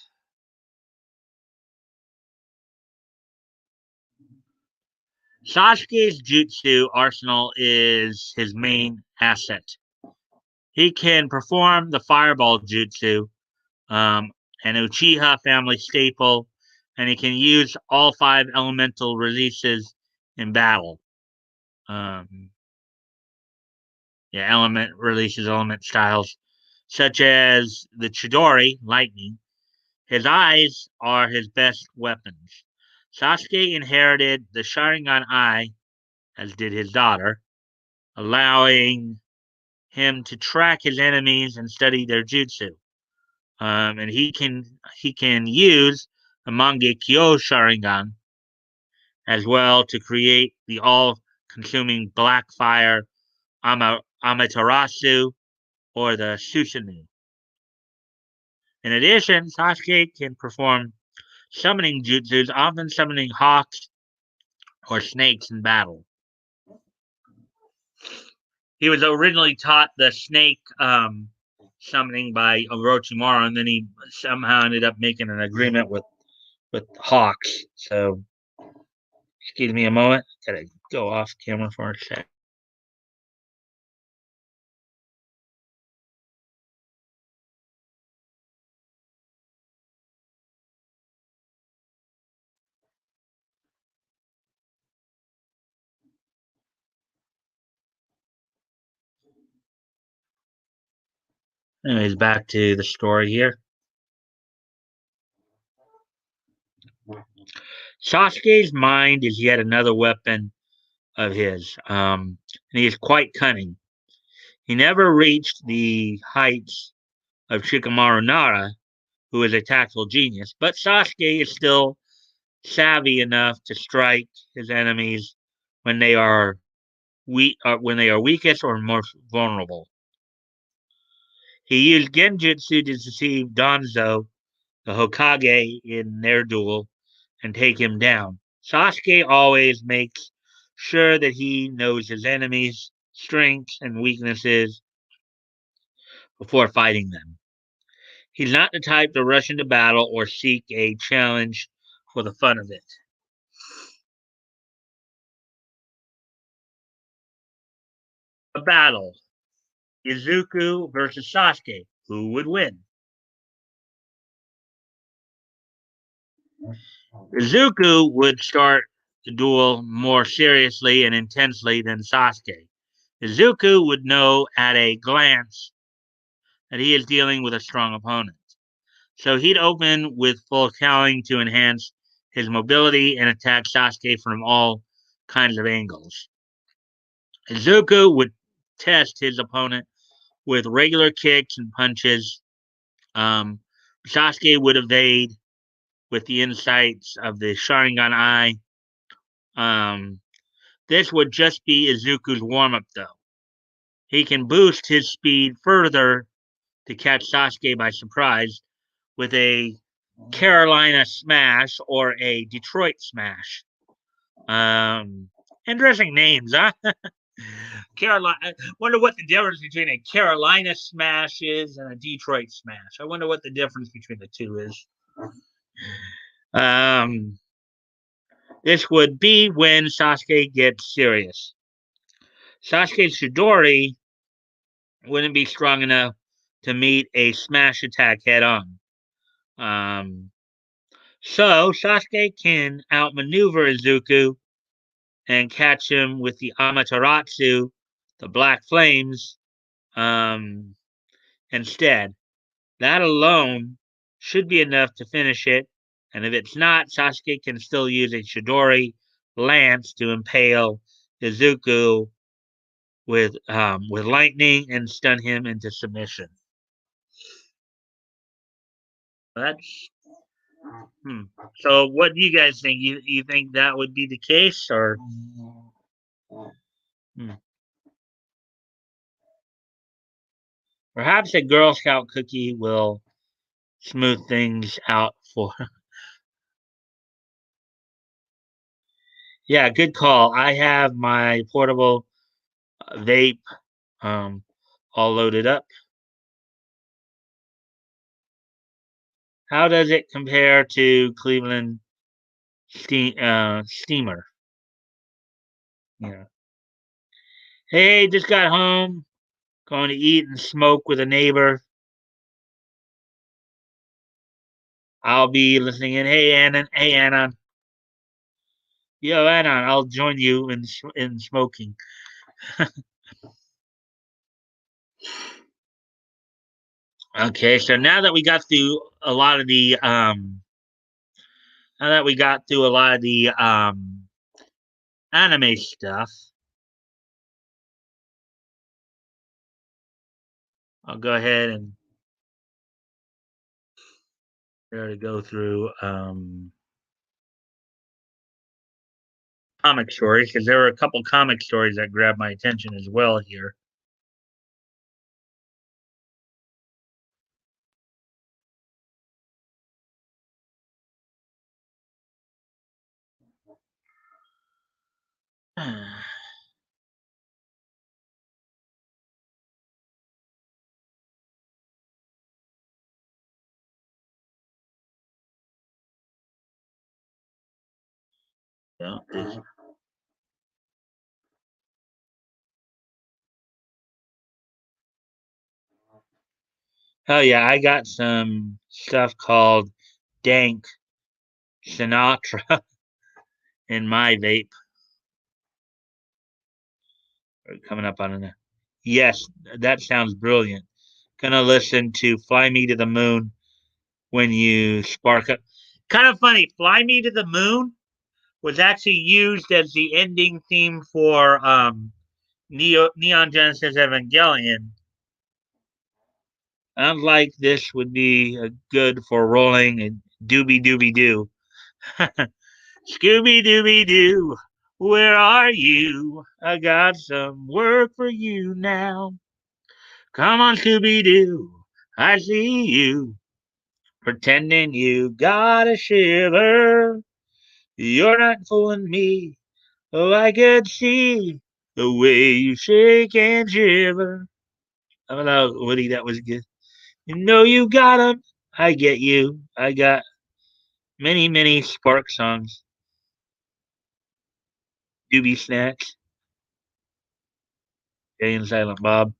Sasuke's jutsu arsenal is his main asset. He can perform the fireball jutsu, um, an Uchiha family staple, and he can use all five elemental releases in battle. Um, yeah, element releases, element styles, such as the Chidori, lightning. His eyes are his best weapons. Sasuke inherited the Sharingan eye, as did his daughter, allowing him to track his enemies and study their jutsu. And he can use the Mangekyo Sharingan as well to create the all-consuming black fire Amaterasu or the Susanoo. In addition, Sasuke can perform summoning jutsus, often summoning hawks or snakes in battle. He was originally taught the snake summoning by Orochimaru, and then he somehow ended up making an agreement with hawks. So, excuse me a moment. Gotta go off camera for a sec. Anyways, back to the story here. Sasuke's mind is yet another weapon of his, and he is quite cunning. He never reached the heights of Shikamaru Nara, who is a tactical genius, but Sasuke is still savvy enough to strike his enemies when they are when they are weakest or most vulnerable. He used Genjutsu to deceive Danzo, the Hokage, in their duel and take him down. Sasuke always makes sure that he knows his enemies' strengths and weaknesses before fighting them. He's not the type to rush into battle or seek a challenge for the fun of it. A battle. Izuku versus Sasuke. Who would win? Izuku would start the duel more seriously and intensely than Sasuke. Izuku would know at a glance that he is dealing with a strong opponent. So he'd open with full cowling to enhance his mobility and attack Sasuke from all kinds of angles. Izuku would test his opponent with regular kicks and punches. Um, Sasuke would evade with the insights of the Sharingan Eye. Um, this would just be Izuku's warm up, though. He can boost his speed further to catch Sasuke by surprise with a Carolina Smash or a Detroit Smash. Um, Interesting names, huh? Carolina. I wonder what the difference between a Carolina Smash is and a Detroit Smash. I wonder what the difference between the two is. Um, this would be when Sasuke gets serious. Sasuke's Chidori wouldn't be strong enough to meet a smash attack head on. Um, so Sasuke can outmaneuver Izuku and catch him with the Amaterasu, the Black Flames, um, instead. That alone should be enough to finish it, and if it's not, Sasuke can still use a Chidori lance to impale Izuku with lightning and stun him into submission. That's hmm. So. What do you guys think? You think that would be the case, or hmm. Perhaps a Girl Scout cookie will smooth things out for? Yeah, good call. I have my portable vape um, all loaded up. How does it compare to Cleveland Steamer? Yeah. Hey, just got home. Going to eat and smoke with a neighbor. I'll be listening in. Hey, Anna. Hey, Anna. Yo, Anna. I'll join you in smoking. Okay, so now that we got through a lot of the anime stuff, I'll go ahead and try to go through comic stories because there were a couple comic stories that grabbed my attention as well here. Yeah. Oh yeah, I got some stuff called Dank Sinatra in my vape coming up on it. Yes, that sounds brilliant. Gonna listen to Fly Me to the Moon when you spark up. Kind of funny, Fly Me to the Moon was actually used as the ending theme for Neon Genesis Evangelion. Sounds like this would be good for rolling a doobie doobie doo. Scooby Dooby Doo, where are you? I got some work for you now. Come on, Scooby Doo, I see you. Pretending you got a shiver. You're not fooling me. Oh, I could see the way you shake and shiver. I don't know, Woody, that was good. You know you got 'em. I get you. I got many, many Spark songs. Doobie Snacks, Jay and Silent Bob.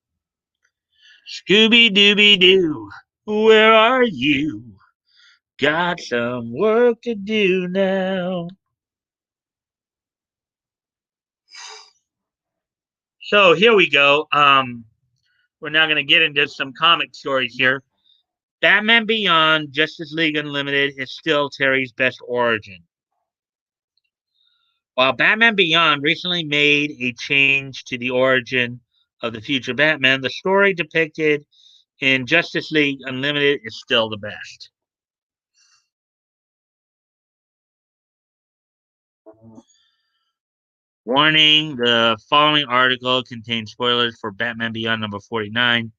Scooby Dooby Doo, where are you? Got some work to do now. So here we go. We're now going to get into some comic stories here. Batman Beyond Justice League Unlimited is still Terry's best origin. While Batman Beyond recently made a change to the origin of the future Batman, the story depicted in Justice League Unlimited is still the best. Warning, the following article contains spoilers for Batman Beyond number 49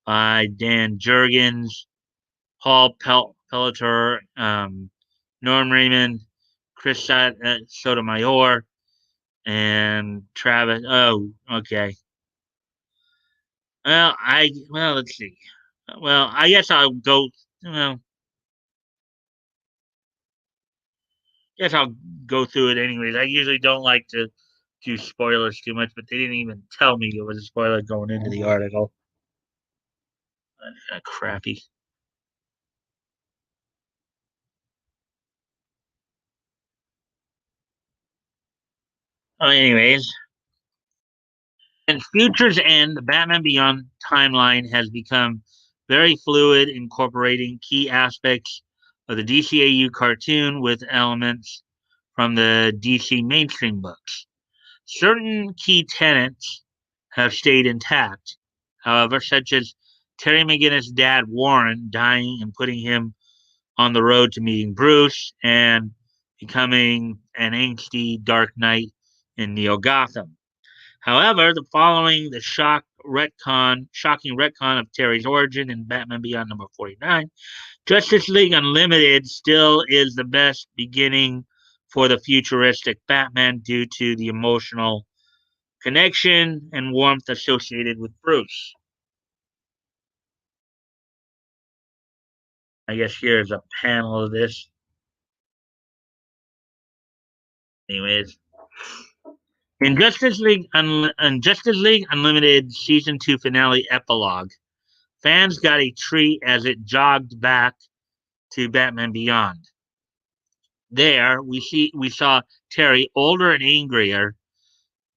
by Dan Jurgens, Paul Pelletier, Norm Raymond, Chris Sotomayor, and Travis. Oh, okay. Let's see. Well, I guess I'll go. Well, guess I'll go through it anyways. I usually don't like to do spoilers too much, but they didn't even tell me it was a spoiler going into the article. Crappy. Anyways, and Future's End, the Batman Beyond timeline has become very fluid, incorporating key aspects of the DCAU cartoon with elements from the DC mainstream books. Certain key tenets have stayed intact, however, such as Terry McGinnis' dad Warren dying and putting him on the road to meeting Bruce and becoming an angsty Dark Knight in Neo Gotham. However, the following the shocking retcon of Terry's origin in Batman Beyond number 49, Justice League Unlimited still is the best beginning for the futuristic Batman due to the emotional connection and warmth associated with Bruce. I guess here's a panel of this. Anyways, in Justice League Unlimited Season 2 finale epilogue, fans got a treat as it jogged back to Batman Beyond. There, we saw Terry older and angrier,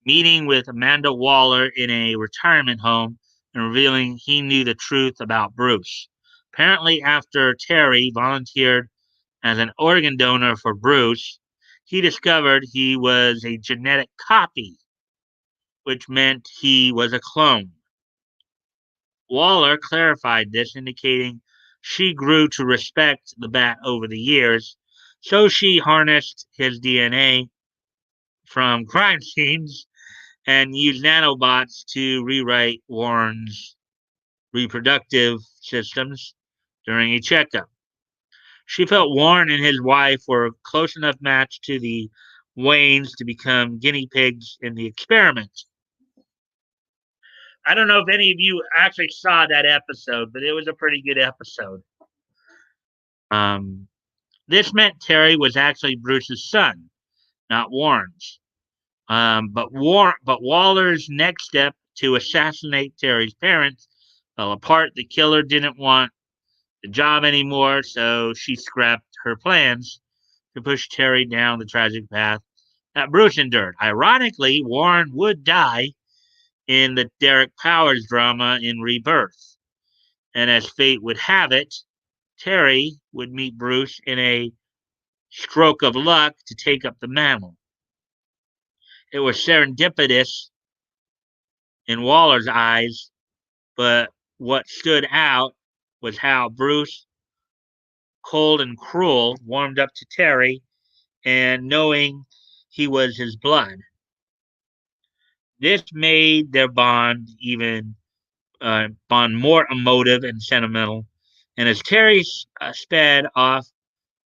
meeting with Amanda Waller in a retirement home and revealing he knew the truth about Bruce. Apparently, after Terry volunteered as an organ donor for Bruce, he discovered he was a genetic copy, which meant he was a clone. Waller clarified this, indicating she grew to respect the bat over the years, so she harnessed his DNA from crime scenes and used nanobots to rewrite Warren's reproductive systems during a checkup. She felt Warren and his wife were a close enough match to the Waynes to become guinea pigs in the experiment. I don't know if any of you actually saw that episode, but it was a pretty good episode. Um, this meant Terry was actually Bruce's son, not Warren's. But Waller's next step to assassinate Terry's parents fell apart. The killer didn't want the job anymore, so she scrapped her plans to push Terry down the tragic path that Bruce endured. Ironically, Warren would die in the Derek Powers drama in Rebirth. And as fate would have it, Terry would meet Bruce in a stroke of luck to take up the mantle. It was serendipitous in Waller's eyes, but what stood out was how Bruce, cold and cruel, warmed up to Terry and knowing he was his blood. This made their bond more emotive and sentimental. And as Terry sped off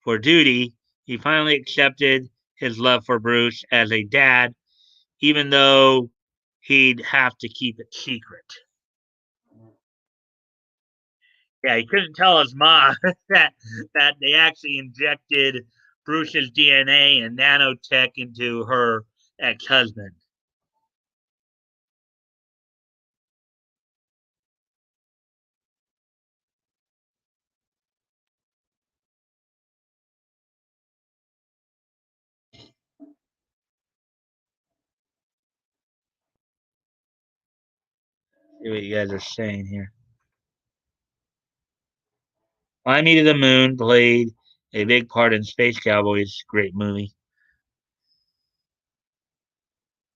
for duty, he finally accepted his love for Bruce as a dad, even though he'd have to keep it secret. Yeah, he couldn't tell his mom that they actually injected Bruce's DNA and nanotech into her ex-husband. See what you guys are saying here. Fly Me to the Moon played a big part in Space Cowboys. Great movie.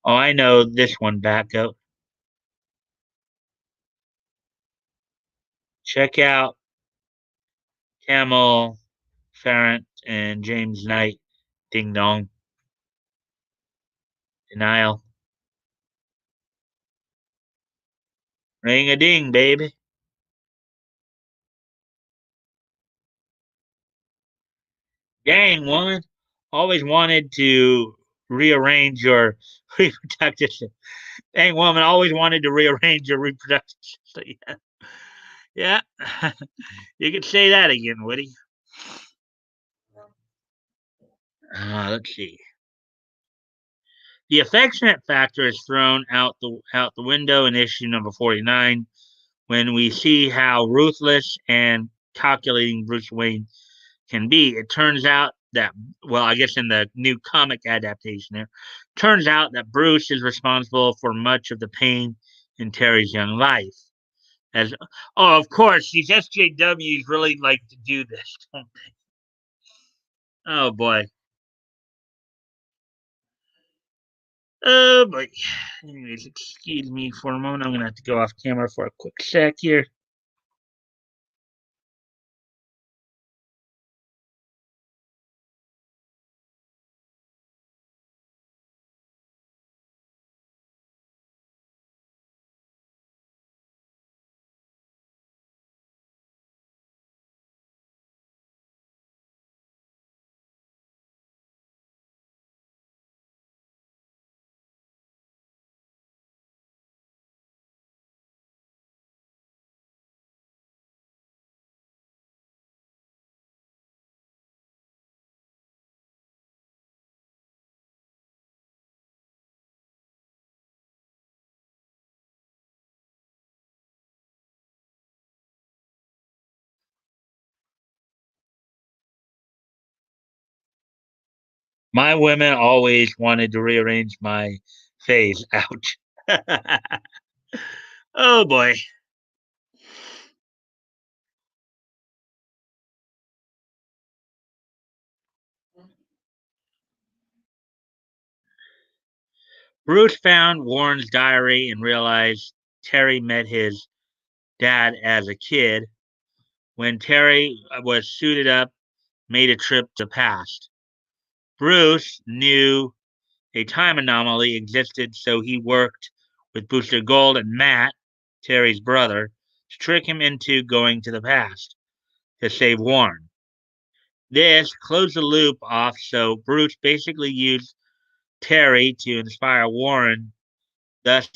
Oh, I know this one back up. Check out Camel Farrant and James Knight. Ding Dong. Denial. Ring a ding, baby. Dang, woman. Always wanted to rearrange your reproductive system. Dang, woman. Always wanted to rearrange your reproductive system. Yeah. Yeah. You could say that again, Woody. Let's see. The affectionate factor is thrown out the window in issue number 49 when we see how ruthless and calculating Bruce Wayne can be. It turns out that, well, I guess in the new comic adaptation there, turns out that Bruce is responsible for much of the pain in Terry's young life. As oh, of course, these SJWs really like to do this. Oh boy. Oh boy. Anyways, excuse me for a moment. I'm gonna have to go off camera for a quick sec here. My women always wanted to rearrange my face. Ouch. Oh boy. Bruce found Warren's diary and realized Terry met his dad as a kid. When Terry was suited up, made a trip to the past. Bruce knew a time anomaly existed, so he worked with Booster Gold and Matt, Terry's brother, to trick him into going to the past to save Warren. This closed the loop off, so Bruce basically used Terry to inspire Warren, thus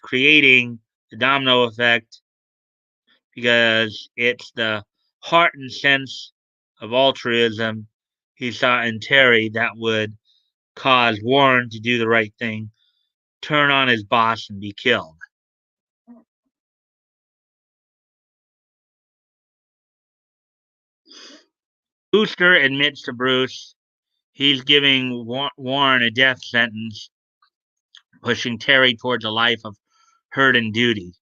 creating the domino effect because it's the heart and sense of altruism he saw in Terry that would cause Warren to do the right thing, turn on his boss, and be killed. Booster admits to Bruce he's giving Warren a death sentence, pushing Terry towards a life of hurt and duty.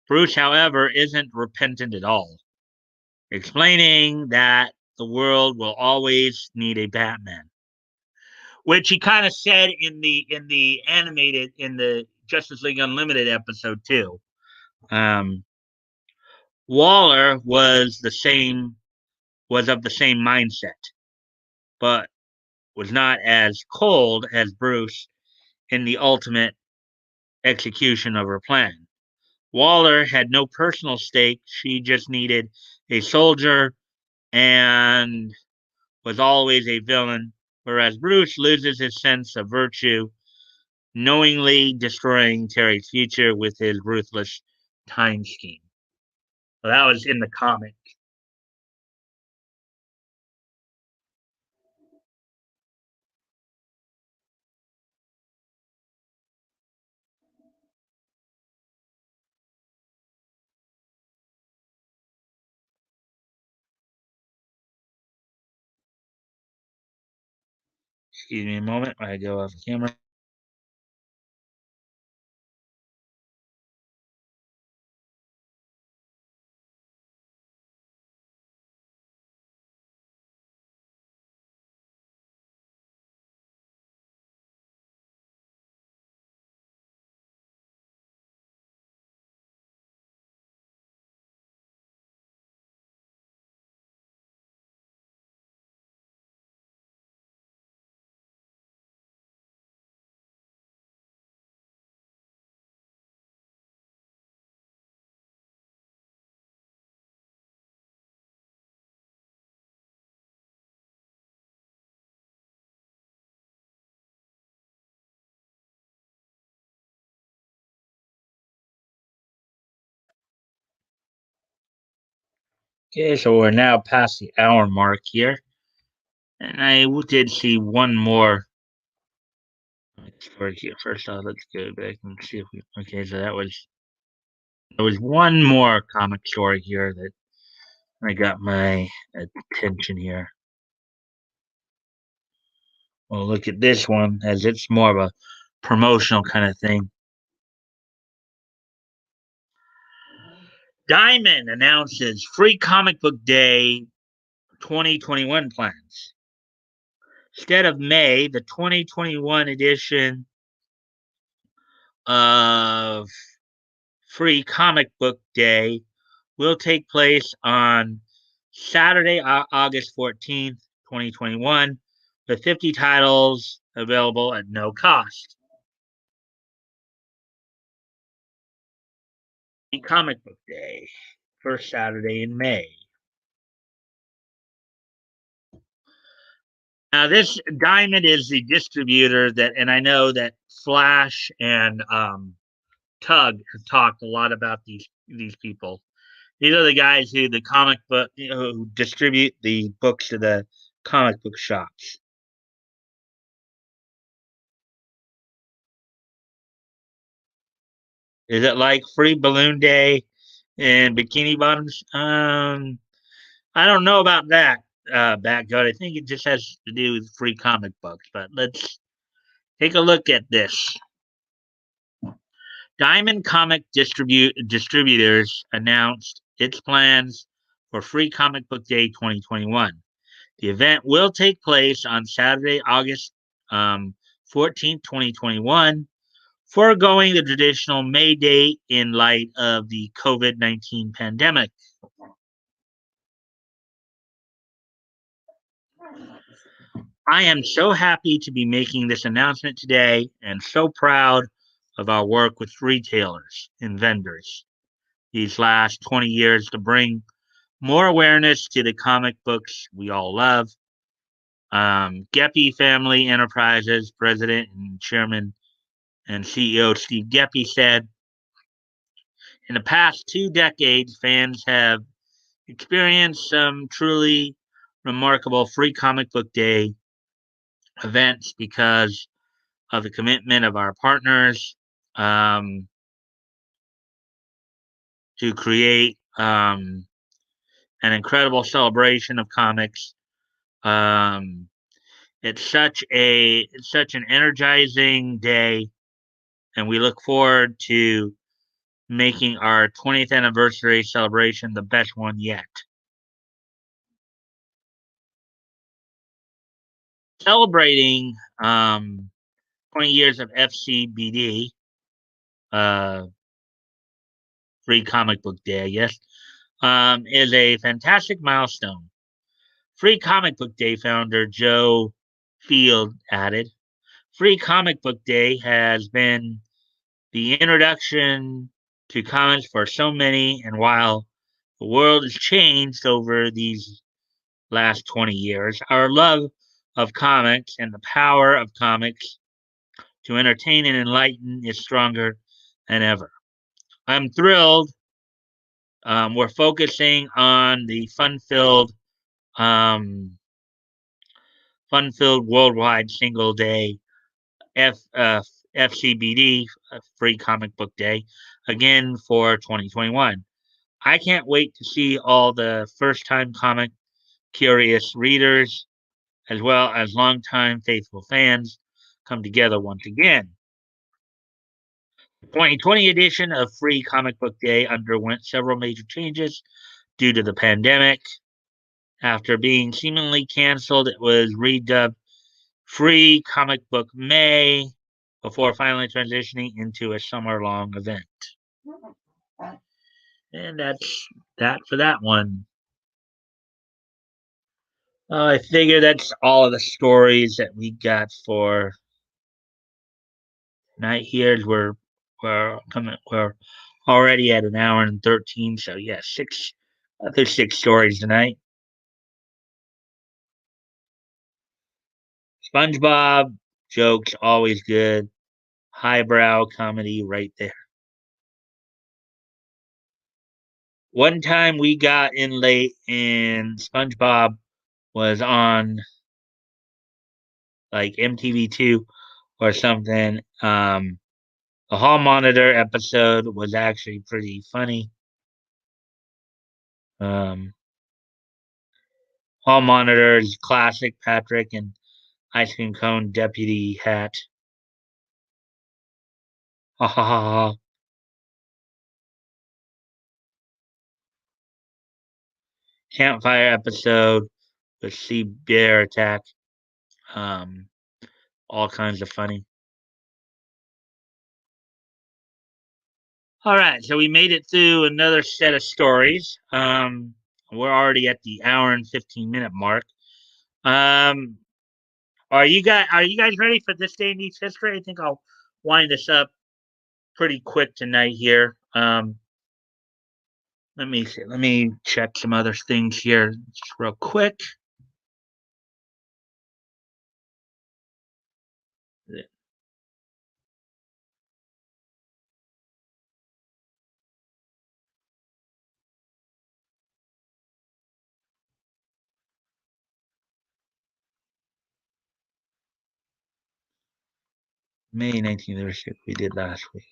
Bruce, however, isn't repentant at all, explaining that the world will always need a Batman, which he kind of said in the Justice League Unlimited episode too. Um, Waller was of the same mindset, but was not as cold as Bruce in the ultimate execution of her plan. Waller had no personal stake; she just needed a soldier and was always a villain, whereas Bruce loses his sense of virtue, knowingly destroying Terry's future with his ruthless time scheme. Well, that was in the comic. Excuse me a moment. I go off camera. Okay, so we're now past the hour mark here, and I did see one more story here. First off, let's go back and see if we. Okay, so there was one more comic story here that I got my attention here. Well, look at this one, as it's more of a promotional kind of thing. Diamond announces free comic book day 2021 plans. Instead of May, the 2021 edition of Free Comic Book Day will take place on Saturday, August 14th, 2021, with 50 titles available at no cost. Free Comic Book Day, first Saturday in May. Now, this Diamond is the distributor that, and I know that Flash and Tug have talked a lot about these people. These are the guys who the comic book who distribute the books to the comic book shops. Is it like Free Balloon Day and Bikini Bottoms? I don't know about that. background. I think it just has to do with free comic books. But let's take a look at this. Diamond Comic Distributors announced its plans for Free Comic Book Day 2021. The event will take place on Saturday, August 14th, 2021, foregoing the traditional May date in light of the COVID-19 pandemic. I am so happy to be making this announcement today and so proud of our work with retailers and vendors these last 20 years to bring more awareness to the comic books we all love. Geppy Family Enterprises President and Chairman and CEO Steve Geppy said, in the past 2 decades, fans have experienced some truly remarkable free comic book day events because of the commitment of our partners to create an incredible celebration of comics. Um, it's such an energizing day, and we look forward to making our 20th anniversary celebration the best one yet. Celebrating 20 years of FCBD, uh, Free Comic Book Day, I guess, is a fantastic milestone. Free Comic Book Day founder Joe Field added, Free Comic Book Day has been the introduction to comics for so many, and while the world has changed over these last 20 years, our love of comics and the power of comics to entertain and enlighten is stronger than ever. I'm thrilled. We're focusing on the um, fun-filled worldwide single day F, FCBD Free Comic Book Day again for 2021. I can't wait to see all the first-time comic curious readers as well as longtime faithful fans come together once again. The 2020 edition of Free Comic Book Day underwent several major changes due to the pandemic. After being seemingly canceled, it was redubbed Free Comic Book May before finally transitioning into a summer long event. And that's that for that one. I figure that's all of the stories that we got for tonight. Here we're already at an hour and 13, so yeah, there's 6 stories tonight. SpongeBob jokes always good. Highbrow comedy right there. One time we got in late and SpongeBob was on like MTV2 or something. The hall monitor episode was actually pretty funny. Um, hall monitor's classic Patrick and ice cream cone deputy hat. Ha ha ha ha. Campfire episode with sea bear attack. Um, all kinds of funny. All right, so we made it through another set of stories. We're already at the hour and 15-minute mark. Um, are you guys ready for this day in each history? I think I'll wind this up pretty quick tonight here. Let me see. Let me check some other things here just real quick. May 1936 we did last week.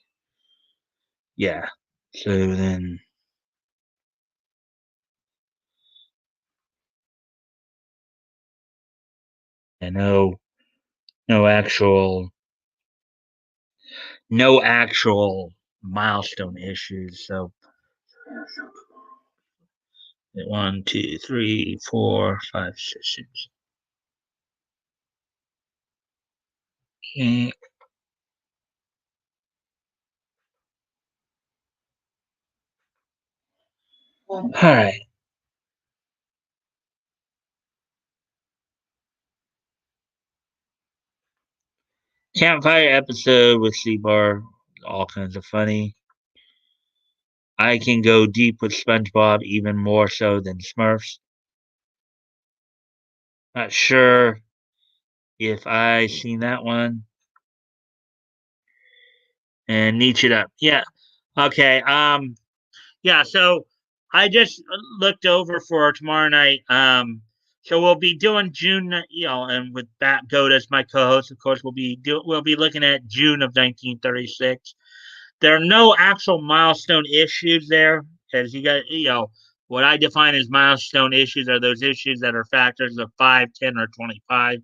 Yeah. So then no, no actual, no actual milestone issues. So one, two, three, four, five, six, six. Okay. All right. Campfire episode with Seabar. All kinds of funny. I can go deep with SpongeBob, even more so than Smurfs. Not sure if I seen that one. And Nietzsche up. Yeah. Okay. Yeah. So I just looked over for tomorrow night. So we'll be doing June, and with that Goat as my co-host, of course, we'll be looking at June of 1936. There are no actual milestone issues there because what I define as milestone issues are those issues that are factors of 5, 10, or 25.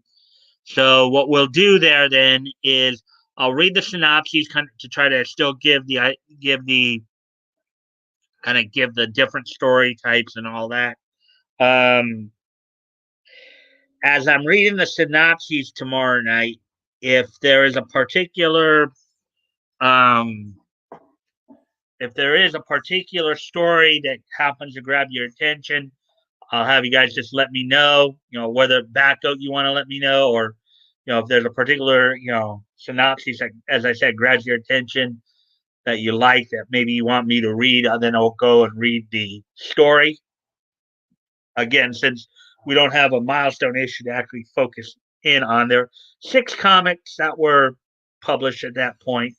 So what we'll do there then is I'll read the synopses kind of to try to still give the different story types and all that. Um, as I'm reading the synopses tomorrow night, if there is a particular um, if there is a particular story that happens to grab your attention, I'll have you guys just let me know. Whether backup you want to let me know, or if there's a particular synopsis that, as I said, grabs your attention that you like that maybe you want me to read, then I'll go and read the story. Again, since we don't have a milestone issue to actually focus in on, there 6 comics that were published at that point.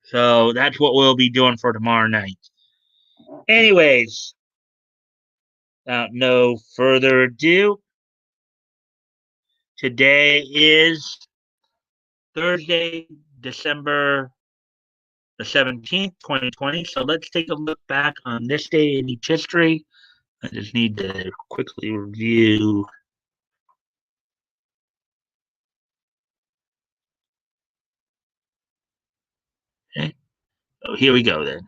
So that's what we'll be doing for tomorrow night. Anyways, without no further ado, today is Thursday, December the 17th, 2020. So let's take a look back on this day in each history. I just need to quickly review. Okay. Oh, here we go then.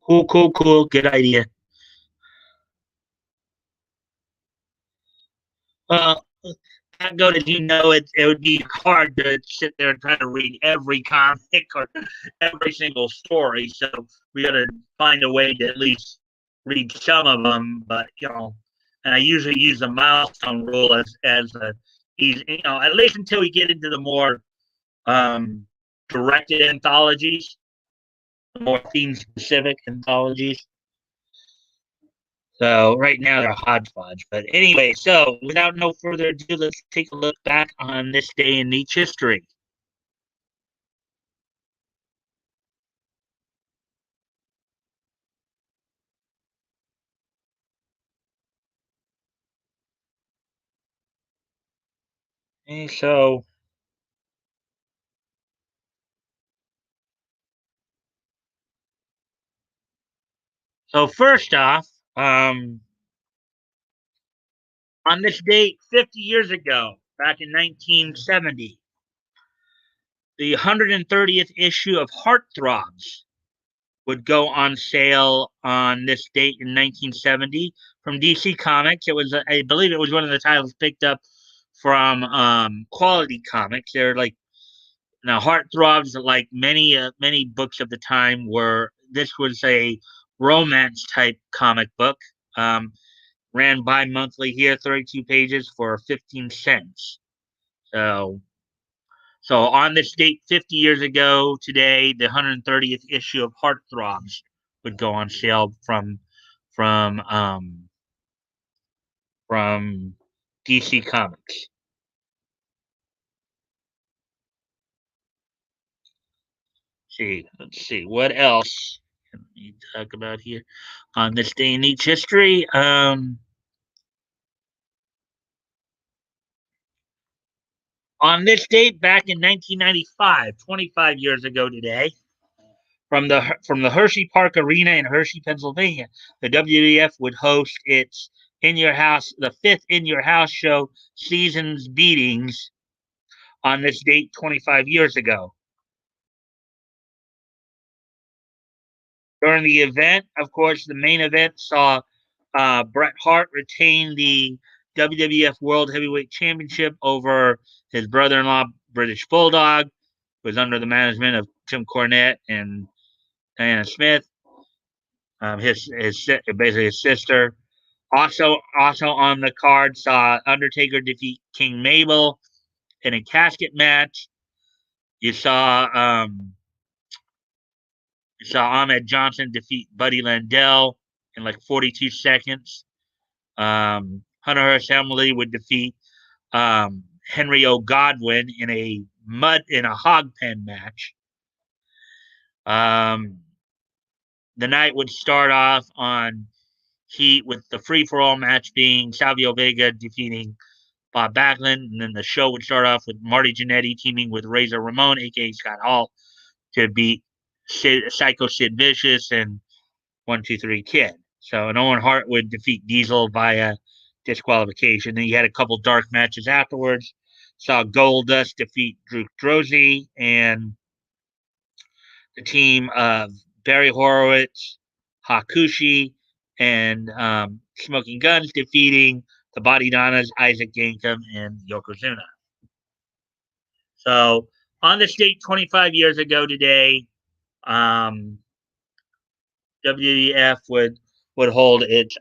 Cool, cool, cool. Good idea. Well, go did you know it would be hard to sit there and try to read every comic or every single story. So we got to find a way to at least read some of them. But and I usually use the milestone rule as a easy, at least until we get into the more um, directed anthologies, the more theme specific anthologies. So right now they're hodgepodge. But anyway, so without no further ado, let's take a look back on this day in Nietzsche history. Okay, so first off, um, on this date 50 years ago, back in 1970, the 130th issue of Heartthrobs would go on sale on this date in 1970 from DC Comics. It was, I believe, it was one of the titles picked up from Quality Comics. They're like now Heartthrobs, like many books of the time, were this was a romance type comic book. Ran bi-monthly here, 32 pages for 15 cents. So on this date 50 years ago today, the 130th issue of Heartthrobs would go on sale from um from DC Comics. Let's see what else can we talk about here on this day in each history. On this date back in 1995, 25 years ago today, from the Hershey Park Arena in Hershey, Pennsylvania. The WWF would host its the fifth In Your House show, Seasons Beatings, on this date 25 years ago. During the event, of course, the main event saw Bret Hart retain the WWF World Heavyweight Championship over his brother-in-law, British Bulldog, who was under the management of Jim Cornette and Diana Smith, basically his sister. Also on the card saw Undertaker defeat King Mabel in a casket match. You saw Ahmed Johnson defeat Buddy Landell in like 42 seconds. Hunter Hearst Helmsley would defeat Henry O. Godwin in a hog pen match. The night would start off on Heat with the free for all match being Savio Vega defeating Bob Backlund, and then the show would start off with Marty Jannetty teaming with Razor Ramon, aka Scott Hall, to beat Psycho Sid Vicious and 1-2-3 Kid. So, and Owen Hart would defeat Diesel via disqualification. Then you had a couple dark matches afterwards. Saw Goldust defeat Drew Strozzi and the team of Barry Horowitz, Hakushi, and Smoking Guns defeating the Body Donnas, Isaac Yankem, and Yokozuna. So on this date 25 years ago today, WWF would hold its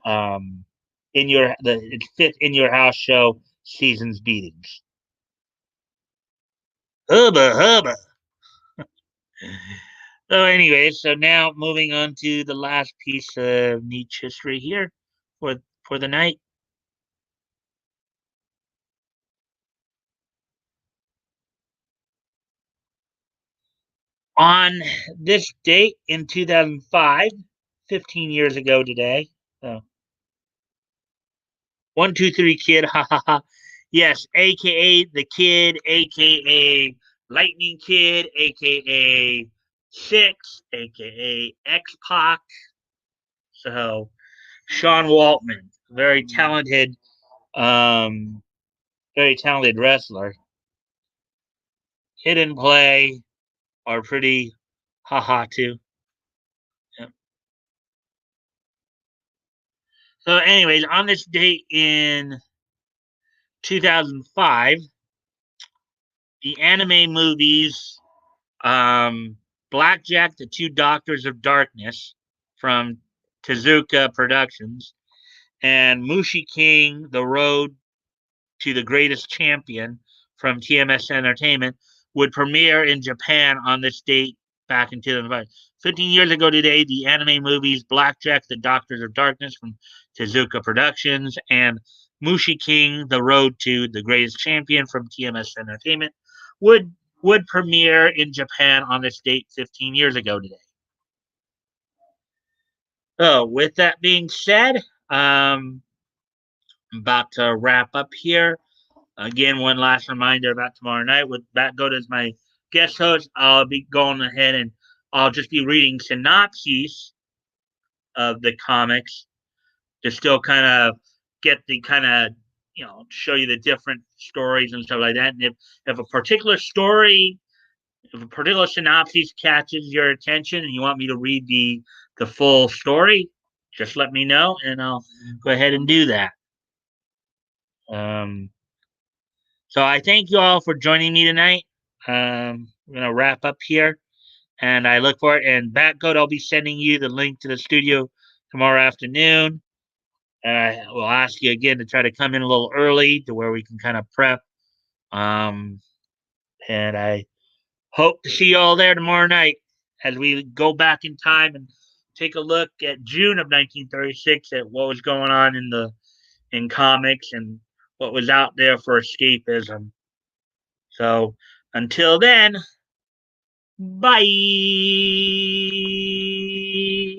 fifth In Your House show, Seasons Beatings. Hubba hubba. So anyway, so now moving on to the last piece of niche history here for the night. On this date in 2005, 15 years ago today, so 1-2-3 Kid, ha ha ha. Yes, aka the Kid, aka Lightning Kid, aka Six, aka X Pac. So Sean Waltman, um, very talented wrestler. Hidden Play are pretty haha too. Yep. So, anyways, on this date in 2005, the anime movies Blackjack, The Two Doctors of Darkness from Tezuka Productions, and Mushi King, The Road to the Greatest Champion from TMS Entertainment would premiere in Japan on this date back in 2005. 15 years ago today, the anime movies Blackjack, The Doctors of Darkness from Tezuka Productions, and Mushi King, The Road to the Greatest Champion from TMS Entertainment would premiere in Japan on this date 15 years ago today. So, with that being said, I'm about to wrap up here. Again, one last reminder about tomorrow night. With Bat Goat as my guest host, I'll be going ahead and I'll just be reading synopses of the comics to still kind of get the kind of, show you the different stories and stuff like that. And if a particular story, if a particular synopsis catches your attention and you want me to read the full story, just let me know and I'll go ahead and do that. So I thank you all for joining me tonight. We're gonna wrap up here, and I look forward. And Batcode, I'll be sending you the link to the studio tomorrow afternoon. And I will ask you again to try to come in a little early to where we can kind of prep. And I hope to see you all there tomorrow night as we go back in time and take a look at June of 1936 at what was going on in comics and what was out there for escapism. So until then, bye.